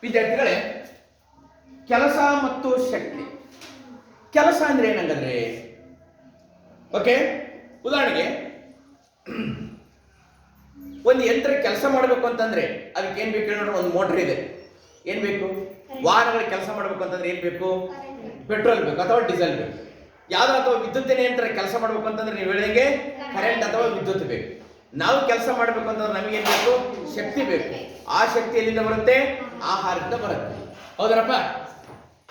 ವಿದ್ಯಾರ್ಥಿಗಳೇ, ಕೆಲಸ ಮತ್ತು ಶಕ್ತಿ. ಕೆಲಸ ಅಂದ್ರೆ ಏನಂದ್ರೆ, ಓಕೆ, ಉದಾಹರಣೆಗೆ ಒಂದು ಯಂತ್ರ ಕೆಲಸ ಮಾಡಬೇಕು ಅಂತಂದ್ರೆ ಅದಕ್ಕೆ ಏನ್ ಬೇಕು ಹೇಳೋಣ? ಒಂದು ಮೋಟರ್ ಇದೆ. ಏನ್ ಬೇಕು? ವಾಹನಗಳ ಕೆಲಸ ಮಾಡಬೇಕು ಅಂತಂದ್ರೆ ಏನ್ ಬೇಕು? ಪೆಟ್ರೋಲ್ ಬೇಕು ಅಥವಾ ಡೀಸೆಲ್ ಬೇಕು. ಯಾವ್ದು ಅಥವಾ ವಿದ್ಯುತ್ತಿನ ಯಂತ್ರ ಕೆಲಸ ಮಾಡಬೇಕು ಅಂತಂದ್ರೆ ನೀವು ಹೇಳಿದಂಗೆ ಕರೆಂಟ್ ಅಥವಾ ವಿದ್ಯುತ್ ಬೇಕು. ನಾವು ಕೆಲಸ ಮಾಡಬೇಕು ಅಂತಂದ್ರೆ ನಮಗೇನ್ ಬೇಕು? ಶಕ್ತಿ ಬೇಕು. ಆ ಶಕ್ತಿ ಎಲ್ಲಿಂದ ಬರುತ್ತೆ? ಆಹಾರದಿಂದ ಬರುತ್ತೆ. ಹೌದರಪ್ಪ?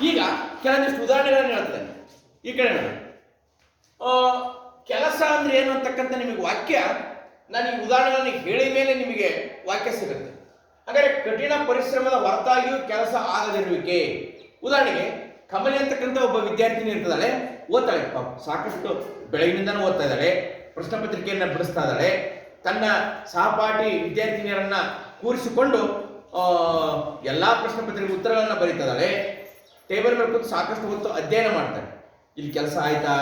ಈಗ ಕೆಲವೊಂದಿಷ್ಟು ಉದಾಹರಣೆಗಳನ್ನು ಹೇಳ್ತೇನೆ. ಈ ಕಡೆ ನೋಡಿ, ಕೆಲಸ ಅಂದ್ರೆ ಏನು ಅಂತಕ್ಕಂಥ ನಿಮಗೆ ವಾಕ್ಯ ನಾನು ಈ ಉದಾಹರಣೆಗಳನ್ನು ಹೇಳಿದ ಮೇಲೆ ನಿಮಗೆ ವಾಕ್ಯ ಸಿಗುತ್ತೆ. ಹಾಗಾದ್ರೆ ಕಠಿಣ ಪರಿಶ್ರಮದ ಹೊರತಾಗಿಯೂ ಕೆಲಸ ಆಗದಿರುವಿಕೆ. ಉದಾಹರಣೆಗೆ ಕಮಲಿ ಅಂತಕ್ಕಂಥ ಒಬ್ಬ ವಿದ್ಯಾರ್ಥಿನಿ ಇರ್ತಾಳೆ, ಓದ್ತಾಳೆ, ಸಾಕಷ್ಟು ಬೆಳಗಿನಿಂದನೂ ಓದ್ತಾ ಇದ್ದಾಳೆ, ಪ್ರಶ್ನೆ ಪತ್ರಿಕೆಯನ್ನ ಬಿಡಿಸ್ತಾ ಇದ್ದಾಳೆ, ತನ್ನ ಸಹಪಾಠಿ ವಿದ್ಯಾರ್ಥಿನಿಯರನ್ನ ಕೂರಿಸಿಕೊಂಡು ಎಲ್ಲಾ ಪ್ರಶ್ನೆ ಪತ್ರಿಕೆ ಉತ್ತರಗಳನ್ನ ಬರೀತಾ ಇದ್ದಾಳೆ. ಟೇಬಲ್ ಮೇಲೆ ಕೂತು ಸಾಕಷ್ಟು ಹೊತ್ತು ಅಧ್ಯಯನ ಮಾಡ್ತಾರೆ. ಇಲ್ಲಿ ಕೆಲಸ ಆಯ್ತಾ?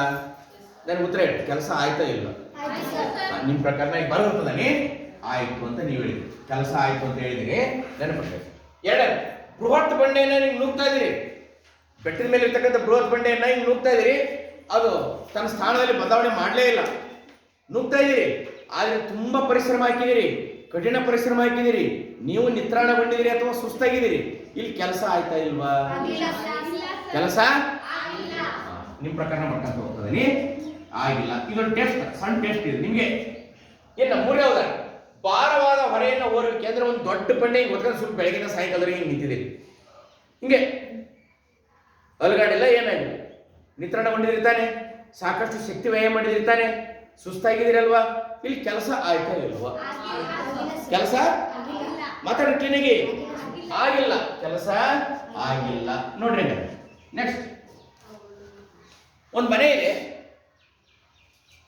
ನಾನು ಉತ್ತರ ಹೇಳಿ, ಕೆಲಸ ಆಯ್ತಾ ಇಲ್ಲ? ನಿಮ್ ಪ್ರಕಾರ ಬರ್ತದಾನೆ ಆಯ್ತು ಅಂತ ನೀವು ಹೇಳಿದ್ರಿ. ಕೆಲಸ ಆಯ್ತು ಅಂತ ಹೇಳಿದಿರಿ, ನೆನಪಿಟ್ಟೆ. ಎರಡನೇ, ಬೃಹತ್ ಬಂಡೆಯನ್ನ ನೀವು ನುಗ್ತಾ ಇದೀರಿ. ಬೆಟ್ಟದ ಮೇಲೆ ಇರ್ತಕ್ಕಂಥ ಬೃಹತ್ ಬಂಡೆಯನ್ನ ಹಿಂಗ್ ನುಗ್ತಾ ಇದೀರಿ, ಅದು ತನ್ನ ಸ್ಥಾನದಲ್ಲಿ ಬದಲಾವಣೆ ಮಾಡಲೇ ಇಲ್ಲ. ನುಗ್ತಾ ಇದೀರಿ, ಆದ್ರೆ ತುಂಬಾ ಪರಿಶ್ರಮ ಹಾಕಿದಿರಿ, ಕಠಿಣ ಪರಿಶ್ರಮ ಹಾಕಿದಿರಿ, ನೀವು ನಿತ್ರಾಣಗೊಂಡಿದ್ದೀರಿ ಅಥವಾ ಸುಸ್ತಾಗಿದ್ದೀರಿ. ಇಲ್ಲಿ ಕೆಲಸ ಆಯ್ತಾ ಇಲ್ವಾ? ಕೆಲಸ ನಿಮ್ ಪ್ರಕಾರ ಮಾಡ್ಕೊಂತ ಹೋಗ್ತದೀನಿ, ಆಗಿಲ್ಲ. ಇದೊಂದು ಟೆಸ್ಟ್, ಸಣ್ಣ ಟೆಸ್ಟ್ ಇದೆ ನಿಮ್ಗೆ. ಏನ ಮೂರೇ ಹೋದ, ಭಾರವಾದ ಹೊರೆಯನ್ನು ಹೊರಕ್ಕೆ ಅಂದ್ರೆ ಒಂದು ದೊಡ್ಡ ಬಂಡೆ ಹೊತ್ಕೊಂಡು ಸ್ವಲ್ಪ ಬೆಳಗಿನ ಸಾಯಂಕಾಲದವರೆಗೆ ಹಿಂಗೆ ನಿಂತಿದ್ದೀರಿ, ಹಿಂಗೆ ಅಲುಗಾಡಿಲ್ಲ, ಏನಾಗಿಲ್ಲ, ನಿತ್ರಾಣಗೊಂಡಿರ್ತಾನೆ, ಸಾಕಷ್ಟು ಶಕ್ತಿ ವ್ಯಯ ಮಾಡಿದಿರ್ತಾನೆ, ಸುಸ್ತಾಗಿದ್ದೀರಲ್ವಾ? ಇಲ್ಲಿ ಕೆಲಸ ಆಯ್ತಾ ಇಲ್ವಾ? ಕೆಲಸ ಮಾತಾಡಿ ಕ್ಲೀನಿಗೆ ಆಗಿಲ್ಲ, ಕೆಲಸ ಆಗಿಲ್ಲ. ನೋಡ್ರಿ ನೆಕ್ಸ್ಟ್, ಒಂದು ಮನೆ ಇದೆ,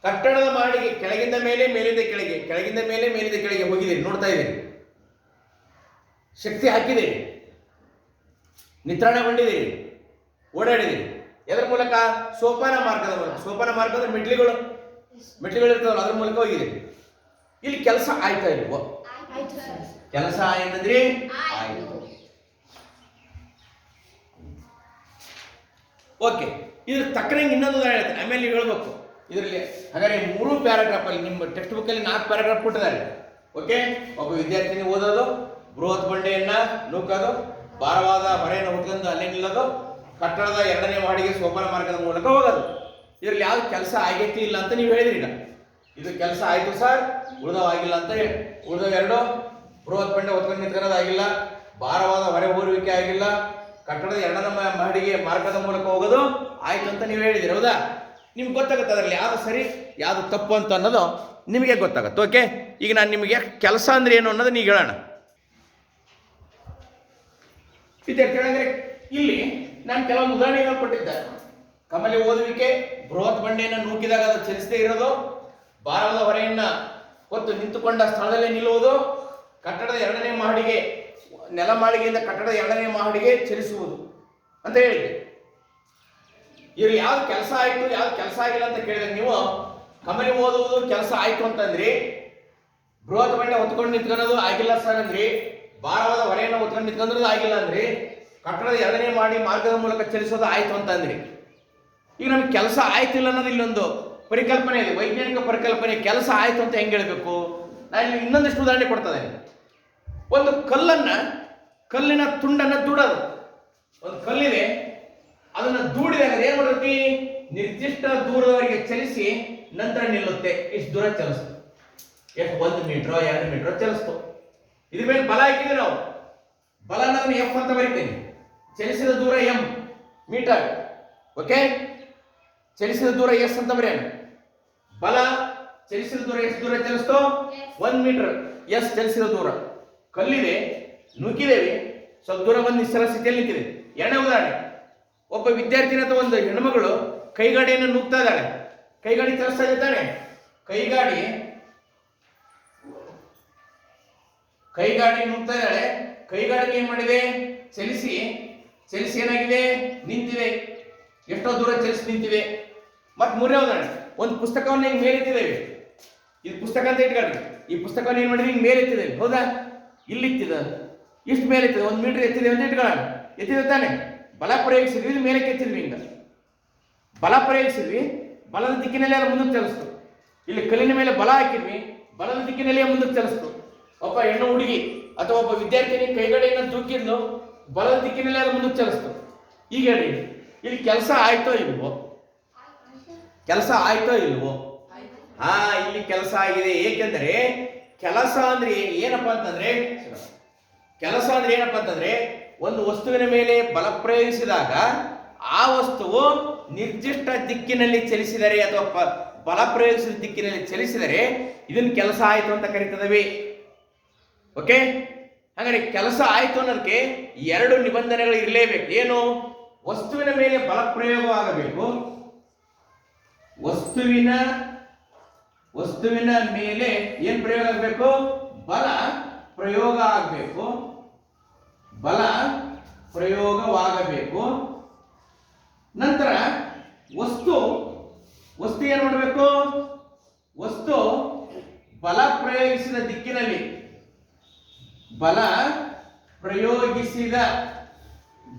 ಕಟ್ಟಡದ ಮಾಡಿಗೆ ಕೆಳಗಿಂದ ಮೇಲೆ, ಮೇಲಿಂದ ಕೆಳಗೆ, ಕೆಳಗಿಂದ ಮೇಲೆ, ಮೇಲಿಂದ ಕೆಳಗೆ ಹೋಗಿದ್ದೀರಿ, ನೋಡ್ತಾ ಇದ್ದೀರಿ, ಶಕ್ತಿ ಹಾಕಿದ್ದೀರಿ, ನಿತ್ರಾಣಗೊಂಡಿದ್ದೀರಿ, ಓಡಾಡಿದ್ದೀರಿ. ಎದರ ಮೂಲಕ? ಸೋಪಾನ ಮಾರ್ಗದ ಮೂಲಕ. ಸೋಪಾನ ಮಾರ್ಗ ಅಂದ್ರೆ ಮೆಟ್ಲಿಗಳು ಇರ್ತಾವಲ್ಲ, ಅದ್ರ ಮೂಲಕ ಹೋಗಿದ್ದೀರಿ. ಇಲ್ಲಿ ಕೆಲಸ ಆಯ್ತಾ ಇಲ್ವೋ? ಕೆಲಸ ಏನಂದ್ರಿ? ಆಯ್ತು. ಓಕೆ, ಇದ್ರ ತಕ್ಕನಂಗೆ ಇನ್ನೊಂದು ಉದಾಹರಣೆ ಹೇಳ್ತೇನೆ, ಆಮೇಲೆ ನೀವು ಹೇಳ್ಬೇಕು ಇದರಲ್ಲಿ. ಹಾಗಾದ್ರೆ 3 ಪ್ಯಾರಾಗ್ರಾಫ್ ಅಲ್ಲಿ ನಿಮ್ಮ ಟೆಕ್ಸ್ಟ್ ಬುಕ್ ಅಲ್ಲಿ 4 ಪ್ಯಾರಾಗ್ರಾಫ್ ಕೊಟ್ಟಿದ್ದಾರೆ. ಓಕೆ, ಒಬ್ಬ ವಿದ್ಯಾರ್ಥಿನಿ ಓದೋದು, ಬೃಹತ್ ಬಂಡೆಯನ್ನ ನೂಕೋದು, ಭಾರವಾದ ಹೊರೆಯನ್ನು ಹೊತ್ಕೊಂಡು ಅಲ್ಲೇ ನಿಲ್ಲೋದು, ಕಟ್ಟಡದ 2ನೇ ಮಹಡಿಗೆ ಸೋಪಾನ ಮಾರ್ಗದ ಮೂಲಕ ಹೋಗೋದು. ಇದರಲ್ಲಿ ಯಾವ್ದು ಕೆಲಸ ಆಗೈತಿ ಇಲ್ಲ ಅಂತ ನೀವು ಹೇಳಿದ್ರಿ. ಈಗ ಇದು ಕೆಲಸ ಆಯ್ತು ಸರ್, ಉಳಿದವಾಗಿಲ್ಲ ಅಂತ ಹೇಳಿ. ಉಳಿದವ 2, ಬೃಹತ್ ಬಂಡೆ ಹೊತ್ಕೊಂಡು ನಿಂತ್ಕೊಳ್ಳೋದು ಆಗಿಲ್ಲ, ಭಾರವಾದ ಹೊರೆ ಹೋರುವಿಕೆ ಆಗಿಲ್ಲ, ಕಟ್ಟಡದ 2ನೇ ಮಹಡಿಗೆ ಮಾರ್ಗದ ಮೂಲಕ ಹೋಗೋದು ಆಯ್ತು ಅಂತ ನೀವು ಹೇಳಿದಿರಿ. ಹೌದಾ? ನಿಮ್ಗೆ ಗೊತ್ತಾಗುತ್ತೆ ಅದರಲ್ಲಿ ಯಾವುದು ಸರಿ ಯಾವುದು ತಪ್ಪು ಅಂತ ಅನ್ನೋದು ನಿಮಗೆ ಗೊತ್ತಾಗುತ್ತೆ. ಓಕೆ, ಈಗ ನಾನು ನಿಮಗೆ ಕೆಲಸ ಅಂದ್ರೆ ಏನು ಅನ್ನೋದು ಈಗ ಹೇಳೋಣ. ವಿದ್ಯಾರ್ಥಿಗಳಂದ್ರೆ ಇಲ್ಲಿ ನಾನು ಕೆಲವೊಂದು ಉದಾಹರಣೆಗಳನ್ನು ಕೊಟ್ಟಿದ್ದೆ. ಕಮಲಿ ಓದುವಿಕೆ, ಬೃಹತ್ ಬಂಡೆಯನ್ನು ನೂಕಿದಾಗ ಅದು ಚಲಿಸದೇ ಇರೋದು, ಭಾರವಾದ ಹೊರೆಯನ್ನ ಹೊತ್ತು ನಿಂತುಕೊಂಡ ಸ್ಥಳದಲ್ಲೇ ನಿಲ್ಲುವುದು, ಕಟ್ಟಡದ 2ನೇ ಮಹಡಿಗೆ, ನೆಲಮಾಳಿಗೆಯಿಂದ ಕಟ್ಟಡದ 2ನೇ ಮಹಡಿಗೆ ಚಲಿಸುವುದು ಅಂತ ಹೇಳಿದ್ದೆ. ಇವ್ರು ಯಾವ್ದು ಕೆಲಸ ಆಯ್ತು ಯಾವ್ದು ಕೆಲಸ ಆಗಿಲ್ಲ ಅಂತ ಕೇಳಿದ್ರೆ ನೀವು ಕಮಲಿ ಓದುವುದು ಕೆಲಸ ಆಯ್ತು ಅಂತಂದ್ರಿ, ಬೃಹತ್ ಬಂಡೆ ಹೊತ್ಕೊಂಡು ನಿಂತ್ಕೊಳ್ಳೋದು ಆಗಿಲ್ಲ ಸರ್ ಅಂದ್ರಿ, ಭಾರವಾದ ಹೊರೆಯನ್ನು ಹೊತ್ಕೊಂಡು ನಿಂತ್ಕೊಂಡ್ರದು ಆಗಿಲ್ಲ ಅಂದ್ರಿ, ಕಟ್ಟಡದ 2ನೇ ಮಹಡಿ ಮಾರ್ಗದ ಮೂಲಕ ಚಲಿಸೋದು ಆಯ್ತು ಅಂತ ಅಂದ್ರಿ. ಈಗ ನಮ್ಗೆ ಕೆಲಸ ಆಯ್ತಿಲ್ಲ ಅನ್ನೋದು ಇಲ್ಲೊಂದು ಪರಿಕಲ್ಪನೆ ಇದೆ, ವೈಜ್ಞಾನಿಕ ಪರಿಕಲ್ಪನೆ. ಕೆಲಸ ಆಯ್ತು ಅಂತ ಹೆಂಗೆ ಹೇಳ್ಬೇಕು? ನಾನು ಇಲ್ಲಿ ಇನ್ನೊಂದಿಷ್ಟು ಉದಾಹರಣೆ ಕೊಡ್ತದೆ. ಒಂದು ಕಲ್ಲಿನ ತುಂಡನ್ನು ದೂಡೋದು. ಒಂದು ಕಲ್ಲಿದೆ, ಅದನ್ನ ದೂಡಿದಾಗ ಏನ್ ಮಾಡಿರ್ತಿ? ನಿರ್ದಿಷ್ಟ ದೂರದವರೆಗೆ ಚಲಿಸಿ ನಂತರ ನಿಲ್ಲುತ್ತೆ. ಇಷ್ಟು ದೂರ ಚಲಿಸ್ತು, ಎಷ್ಟು 1 ಮೀಟರ್ 2 ಮೀಟರ್ ಚಲಿಸ್ತು. ಇದ್ರ ಮೇಲೆ ಬಲ ಹಾಕಿದ್ವಿ ನಾವು, ಬಲ ಅನ್ನೋದನ್ನ ಎಫ್ ಅಂತ ಬರೀತೀನಿ, ಚಲಿಸಿದ ದೂರ ಎಂ ಮೀಟರ್. ಓಕೆ, ಚಲಿಸಿದ ದೂರ ಎಸ್ ಅಂತ ಬರೆಯೋಣ. ಬಲ ಚಲಿಸಿದ ದೂರ ಎಷ್ಟು ದೂರ ಚಲಿಸ್ತು? 1 ಮೀಟರ್. ಎಸ್ ಚಲಿಸಿದ ದೂರ. ಕಲ್ಲಿದೆ, ನುಗ್ಗಿದೇವೆ, ಸ್ವಲ್ಪ ದೂರ ಬಂದು ನಿಶ್ಚಲ ಸ್ಥಿತಿಯಲ್ಲಿ ನಿಂತಿದೆ. 2ನೇ ಉದಾಹರಣೆ, ಒಬ್ಬ ವಿದ್ಯಾರ್ಥಿನಿ ಅಥವಾ ಒಂದು ಹೆಣ್ಮಗಳು ಕೈಗಾಡಿಯನ್ನು ನುಗ್ತಾ ಇದ್ದಾಳೆ. ಕೈಗಾಡಿ ಚಲಿಸ್ತಾ ಇದ್ದಾನೆ. ಕೈಗಾಡಿ ನುಗ್ತಾ ಇದ್ದಾಳೆ. ಕೈಗಾಡಿ ಏನ್ ಮಾಡಿದೆ? ಚಲಿಸಿ ಏನಾಗಿದೆ? ನಿಂತಿದೆ. ಎಷ್ಟೋ ದೂರ ಚಲಿಸಿ ನಿಂತಿದೆ. ಮತ್ತೆ 3ನೇ ಉದಾಹರಣೆ, ಒಂದು ಪುಸ್ತಕವನ್ನು ಹಿಂಗೆ ಮೇಲೆತ್ತಿದ್ದೇವೆ. ಇದು ಪುಸ್ತಕ ಅಂತ ಇಟ್ಕೊಳ್ಳಿ. ಈ ಪುಸ್ತಕವನ್ನು ಏನ್ ಮಾಡಿದ್ವಿ? ಹಿಂಗೆ ಮೇಲೆತ್ತಿದ್ದೇವೆ. ಹೌದಾ? ಇಲ್ಲಿತ್ತಿದ ಇಷ್ಟು ಮೇಲೆ ಎತ್ತಿದೆ, 1 ಮೀಟರ್ ಎತ್ತಿದೆ ಅಂತ ಇಟ್ಕೊಳ್ಳೋಣ. ಎತ್ತಿದೆ ತಾನೆ, ಬಲ ಪ್ರಯೋಗಿಸಿದ್ವಿ, ಇದು ಮೇಲೆ ಎತ್ತಿದ್ವಿ. ಹಿಂಗ ಬಲ ಪ್ರಯೋಗಿಸಿದ್ವಿ, ಬಲದ ದಿಕ್ಕಿನಲ್ಲಿ ಅದು ಮುಂದಕ್ಕೆ ಚಲಿಸ್ತು. ಇಲ್ಲಿ ಕಲ್ಲಿನ ಮೇಲೆ ಬಲ ಹಾಕಿದ್ವಿ, ಬಲದ ದಿಕ್ಕಿನಲ್ಲಿ ಮುಂದಕ್ಕೆ ಚಲಿಸ್ತು. ಒಬ್ಬ ಹೆಣ್ಣು ಹುಡುಗಿ ಅಥವಾ ಒಬ್ಬ ವಿದ್ಯಾರ್ಥಿನಿ ಕೈಗಡೆಯನ್ನು ದೂಕಿದ್ಲು, ಬಲದ ದಿಕ್ಕಿನಲ್ಲಿ ಅದು ಮುಂದಕ್ಕೆ ಚಲಿಸ್ತು. ಈಗ ಹೇಳಿ, ಇಲ್ಲಿ ಕೆಲಸ ಆಯ್ತೋ ಇಲ್ವೋ? ಕೆಲಸ ಆಯ್ತೋ ಇಲ್ವೋ? ಹಾ, ಇಲ್ಲಿ ಕೆಲಸ ಆಗಿದೆ. ಏಕೆಂದರೆ ಕೆಲಸ ಅಂದ್ರೆ ಏನಪ್ಪಾ ಅಂತಂದ್ರೆ, ಕೆಲಸ ಅಂದ್ರೆ ಏನಪ್ಪಾ ಅಂತಂದ್ರೆ, ಒಂದು ವಸ್ತುವಿನ ಮೇಲೆ ಬಲ ಪ್ರಯೋಗಿಸಿದಾಗ ಆ ವಸ್ತುವು ನಿರ್ದಿಷ್ಟ ದಿಕ್ಕಿನಲ್ಲಿ ಚಲಿಸಿದರೆ ಅಥವಾ ಬಲ ಪ್ರಯೋಗಿಸಿದ ದಿಕ್ಕಿನಲ್ಲಿ ಚಲಿಸಿದರೆ ಇದನ್ನು ಕೆಲಸ ಆಯ್ತು ಅಂತ ಕರೀತದವಿ. ಓಕೆ, ಹಾಗಾದ್ರೆ ಕೆಲಸ ಆಯ್ತು ಅನ್ನೋದಕ್ಕೆ 2 ನಿಬಂಧನೆಗಳು ಇರಲೇಬೇಕು. ಏನು? ವಸ್ತುವಿನ ಮೇಲೆ ಬಲ ಪ್ರಯೋಗವಾಗಬೇಕು, ವಸ್ತುವಿನ ಮೇಲೆ ಏನ್ ಪ್ರಯೋಗ ಆಗಬೇಕು? ಬಲ ಪ್ರಯೋಗ ಆಗಬೇಕು, ಬಲ ಪ್ರಯೋಗವಾಗಬೇಕು. ನಂತರ ವಸ್ತು ಏನ್ ಮಾಡಬೇಕು? ವಸ್ತು ಬಲ ಪ್ರಯೋಗಿಸಿದ ದಿಕ್ಕಿನಲ್ಲಿ, ಬಲ ಪ್ರಯೋಗಿಸಿದ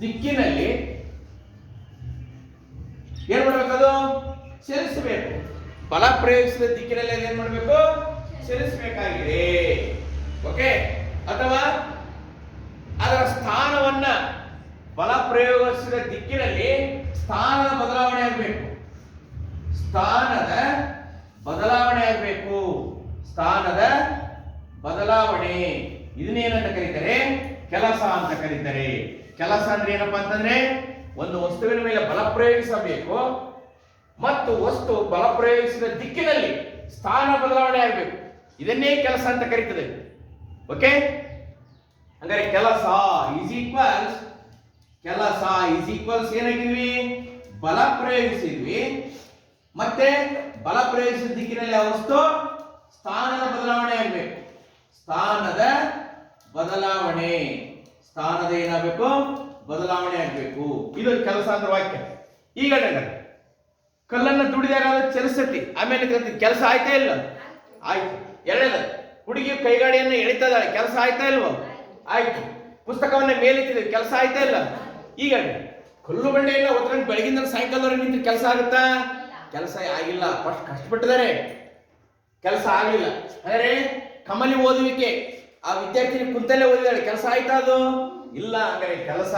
ದಿಕ್ಕಿನಲ್ಲಿ ಏನ್ ಮಾಡ್ಬೇಕದು? ಚಲಿಸಬೇಕು. ಬಲ ಪ್ರಯೋಗಿಸಿದ ದಿಕ್ಕಿನಲ್ಲಿ ಏನ್ ಮಾಡಬೇಕು? ಚಲಿಸಬೇಕಾಗಿದೆ. ಓಕೆ, ಅಥವಾ ಅದರ ಸ್ಥಾನವನ್ನ, ಬಲ ಪ್ರಯೋಗಿಸಿದ ದಿಕ್ಕಿನಲ್ಲಿ ಸ್ಥಾನದ ಬದಲಾವಣೆ ಆಗಬೇಕು, ಸ್ಥಾನದ ಬದಲಾವಣೆ ಆಗಬೇಕು, ಸ್ಥಾನದ ಬದಲಾವಣೆ. ಇದನ್ನೇನಂತ ಕರೀತಾರೆ? ಕೆಲಸ ಅಂತ ಕರೀತಾರೆ. ಕೆಲಸ ಅಂದ್ರೆ ಏನಪ್ಪಾ ಅಂತಂದ್ರೆ, ಒಂದು ವಸ್ತುವಿನ ಮೇಲೆ ಬಲ ಪ್ರಯೋಗಿಸಬೇಕು ಮತ್ತು ವಸ್ತು ಬಲ ಪ್ರಯೋಗಿಸಿದ ದಿಕ್ಕಿನಲ್ಲಿ ಸ್ಥಾನ ಬದಲಾವಣೆ ಆಗಬೇಕು. ಇದನ್ನೇ ಕೆಲಸ ಅಂತ ಕರೀತದೆ. ಓಕೆ, ಅಂದರೆ ಕೆಲಸ ಈಸ್ ಈಕ್ವಲ್ಸ್ ಏನಾಗಿದ್ವಿ? ಬಲ ಪ್ರಯೋಗಿಸಿದ್ವಿ, ಮತ್ತೆ ಬಲ ಪ್ರಯೋಗಿಸಿದ ದಿಕ್ಕಿನಲ್ಲಿ ಆ ವಸ್ತು ಸ್ಥಾನದ ಬದಲಾವಣೆ ಆಗಬೇಕು, ಸ್ಥಾನದ ಬದಲಾವಣೆ, ಸ್ಥಾನದ ಏನಾಗಬೇಕು? ಬದಲಾವಣೆ ಆಗಬೇಕು. ಇದು ಕೆಲಸ ಅಂದ್ರೆ ವಾಕ್ಯ. ಈಗ ಕಲ್ಲನ್ನು ದುಡಿದಾಗ ಚಲಿಸತಿ, ಆಮೇಲೆ ಕೆಲಸ ಆಯ್ತಾ ಇಲ್ಲ? ಆಯ್ತು. ಎರಡನೇದು, ಹುಡುಗಿ ಕೈಗಾಡಿಯನ್ನು ಎಳಿತದಾಳೆ, ಕೆಲಸ ಆಯ್ತಾ ಇಲ್ವೋ? ಆಯ್ತು. ಪುಸ್ತಕವನ್ನ ಮೇಲೆತ್ತಿದೆ, ಕೆಲಸ ಆಯ್ತಾ ಇಲ್ಲ? ಈಗ ಕಲ್ಲು ಬಂಡೆಯನ್ನ ಹೊತ್ಕೊಂಡು ಬೆಳಗಿಂದ ಸಾಯಂಕಾಲದವರೆಗೆ ನಿಂತು ಕೆಲಸ ಆಗುತ್ತಾ? ಕೆಲಸ ಆಗಿಲ್ಲ. ಫಸ್ಟ್ ಕಷ್ಟಪಟ್ಟಿದ್ದಾರೆ, ಕೆಲಸ ಆಗಲಿಲ್ಲ. ಅಂದರೆ ಕಮಲಿ ಓದುವಿಕೆ, ಆ ವಿದ್ಯಾರ್ಥಿನಿ ಕುಂತಲ್ಲೇ ಓದಿದಾಳೆ, ಕೆಲಸ ಆಯ್ತಾ? ಅದು ಇಲ್ಲ. ಅಂದರೆ ಕೆಲಸ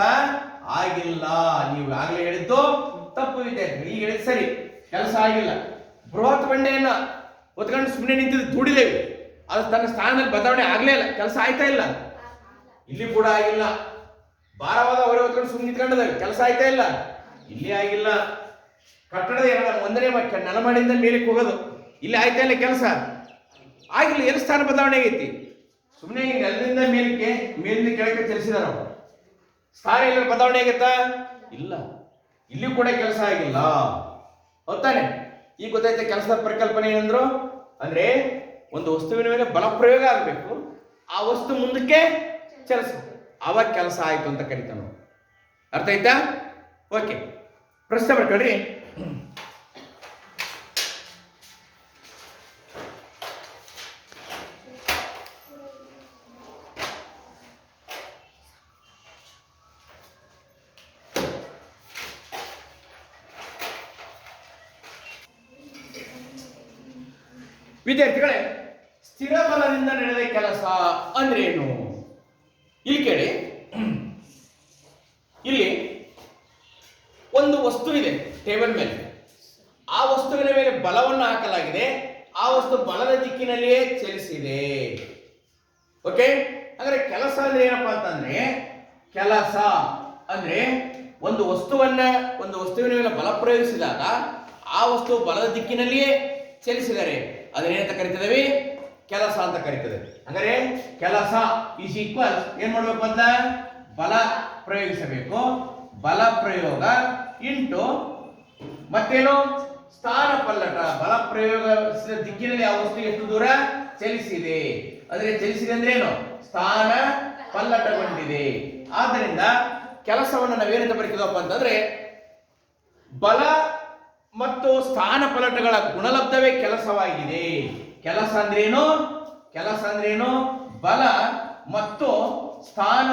ಆಗಿಲ್ಲ. ನೀವು ಆಗ್ಲೇ ಹೇಳಿದ್ದು ತಪ್ಪು ವಿದ್ಯಾರ್ಥಿ, ಈಗ ಹೇಳಿದ್ ಸರಿ, ಕೆಲಸ ಆಗಿಲ್ಲ. ಬೃಹತ್ ಬಂಡೆಯನ್ನ ಹೊತ್ಕೊಂಡು ಸುಮ್ಮನೆ ನಿಂತಿದ್ದು ದುಡಿದೇವೆ, ಅದು ತನ್ನ ಸ್ಥಾನದಲ್ಲಿ ಬದಲಾವಣೆ ಆಗ್ಲೇ ಇಲ್ಲ, ಕೆಲಸ ಆಯ್ತಾ ಇಲ್ಲ? ಇಲ್ಲಿ ಕೂಡ ಆಗಿಲ್ಲ. ಭಾರವಾದ ಹೊರೆ ಹೊತ್ಕೊಂಡು ಸುಮ್ಮನೆ ನಿಂತ್ಕೊಂಡಿದ್ದಾವೆ, ಕೆಲಸ ಆಯ್ತಾ ಇಲ್ಲ? ಇಲ್ಲಿ ಆಗಿಲ್ಲ. ಕಟ್ಟಡದ 1ನೇ ವಾಕ್ಯ, ನೆಲಮಡಿಯಿಂದ ಮೇಲಕ್ಕೆ ಹೋಗೋದು, ಇಲ್ಲಿ ಆಯ್ತಾ ಇಲ್ಲ? ಕೆಲಸ ಆಗಿಲ್ಲ. ಎಲ್ಲಿ ಸ್ಥಾನ ಬದಲಾವಣೆ ಆಗೈತಿ? ಸುಮ್ಮನೆ ನೆಲದಿಂದ ಮೇಲಕ್ಕೆ, ಮೇಲಿಂದ ಕೆಳಕ್ಕೆ ಚಲಿಸಿದಾರ, ಸ್ಥಾನ ಎಲ್ಲ ಬದಲಾವಣೆ ಆಗತ್ತಾ? ಇಲ್ಲ. ಇಲ್ಲಿ ಕೂಡ ಕೆಲಸ ಆಗಿಲ್ಲ. ಹೌದಾನೆ? ಈಗ ಗೊತ್ತಾಯ್ತಾ ಕೆಲಸದ ಪರಿಕಲ್ಪನೆ ಏನಂದ್ರು? ಅಂದ್ರೆ ಒಂದು ವಸ್ತುವಿನ ಮೇಲೆ ಬಲ ಪ್ರಯೋಗ ಆಗಬೇಕು, ಆ ವಸ್ತು ಮುಂದಕ್ಕೆ ಚಲಿಸಬೇಕು, ಆವಾಗ ಕೆಲಸ ಆಯ್ತು ಅಂತ ಕರಿತಾನ. ಅರ್ಥ ಆಯ್ತಾ? ಓಕೆ, ಪ್ರಶ್ನೆ ಬರ್ಕೊಳ್ರಿ. ವಿದ್ಯಾರ್ಥಿಗಳೇ, ಸ್ಥಿರ ಬಲದಿಂದ ನಡೆದ ಕೆಲಸ ಅಂದ್ರೇನು? ಇಲ್ಲಿ ಕೇಳಿ. ಇಲ್ಲಿ ಒಂದು ವಸ್ತು ಇದೆ ಟೇಬಲ್ ಮೇಲೆ, ಆ ವಸ್ತುವಿನ ಮೇಲೆ ಬಲವನ್ನು ಹಾಕಲಾಗಿದೆ, ಆ ವಸ್ತು ಬಲದ ದಿಕ್ಕಿನಲ್ಲಿಯೇ ಚಲಿಸಿದೆ. ಓಕೆ, ಹಾಗಾದ್ರೆ ಕೆಲಸ ಅಂದ್ರೆ ಏನಪ್ಪಾ ಅಂತಂದ್ರೆ, ಕೆಲಸ ಅಂದ್ರೆ ಒಂದು ವಸ್ತುವಿನ ಮೇಲೆ ಬಲ ಪ್ರಯೋಗಿಸಿದಾಗ ಆ ವಸ್ತು ಬಲದ ದಿಕ್ಕಿನಲ್ಲಿಯೇ ಚಲಿಸಿದರೆ ಅದನ್ನೇನಂತ ಕರಿತಿದ್ದೇವೆ? ಕೆಲಸ ಅಂತ ಕರೀತದೆ. ಅಂದರೆ ಕೆಲಸ ಈಸ್ ಈಕ್ವಲ್ ಏನ್ ಮಾಡ್ಬೇಕು ಅಂತ? ಬಲ ಪ್ರಯೋಗಿಸಬೇಕು, ಬಲ ಪ್ರಯೋಗ ಇಂಟು ಮತ್ತೇನು? ಸ್ಥಾನ ಪಲ್ಲಟ. ಬಲ ಪ್ರಯೋಗಿಸಿದ ದಿಕ್ಕಿನಲ್ಲಿ ಆ ವಸ್ತು ಎಷ್ಟು ದೂರ ಚಲಿಸಿದೆ, ಅಂದ್ರೆ ಚಲಿಸಿದೆ ಅಂದ್ರೆ ಏನು? ಸ್ಥಾನ ಪಲ್ಲಟಗೊಂಡಿದೆ. ಆದ್ದರಿಂದ ಕೆಲಸವನ್ನು ನಾವೇನಂತ ಬರೀತಿದವಪ್ಪ ಅಂತಂದ್ರೆ, ಬಲ ಮತ್ತು ಸ್ಥಾನ ಪಲ್ಲಟಗಳ ಗುಣಲಬ್ಧವೇ ಕೆಲಸವಾಗಿದೆ. ಕೆಲಸ ಅಂದ್ರೇನು? ಬಲ ಮತ್ತು ಸ್ಥಾನ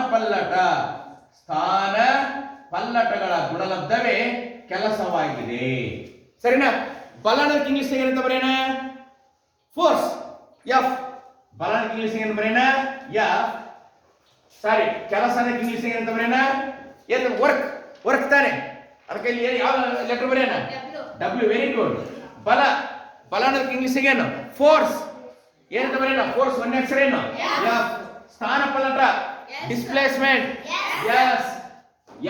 ಪಲ್ಲಟಗಳ ಗುಣಲಬ್ಧವೇ ಕೆಲಸವಾಗಿದೆ. ಸರಿನಾ? ಬಲ ಅನ್ನೋದಕ್ಕೆ ಇಂಗ್ಲಿಷ್ ಏನಂತ ಬರೆಯೋಣ? ಫೋರ್ಸ್. ಎಫ್. ಬಲ ಅನ್ನೋದಕ್ಕೆ ಇಂಗ್ಲಿಷ್ ಏನು ಬರೆಯೋಣ? ಎಫ್. ಸಾರಿ, ಕೆಲಸ ಅನ್ನೋದಕ್ಕೆ ಇಂಗ್ಲಿಷ್ ಏನಂತ ಬರೆಯೋಣ? ಏನು? ವರ್ಕ್ ತಾನೆ. ಅದಕ್ಕೆ ಇಲ್ಲಿ ಯಾವ ಲೆಟರ್ ಬರೆಯೋಣ? ಡಬ್ಲ್ಯೂ. Very good. ಬಲ ಅನ್ನೋದಕ್ಕೆ ಇಂಗ್ಲಿಷ್ ಏನು? ಫೋರ್ಸ್. ಏನಂತ ಬರೆಯೋಣ? ಫೋರ್ಸ್ ಒಂದೇ ಅಕ್ಷರ ಏನು? ಎಫ್. ಸ್ಥಾನ ಪಲ್ಲಟ displacement. S.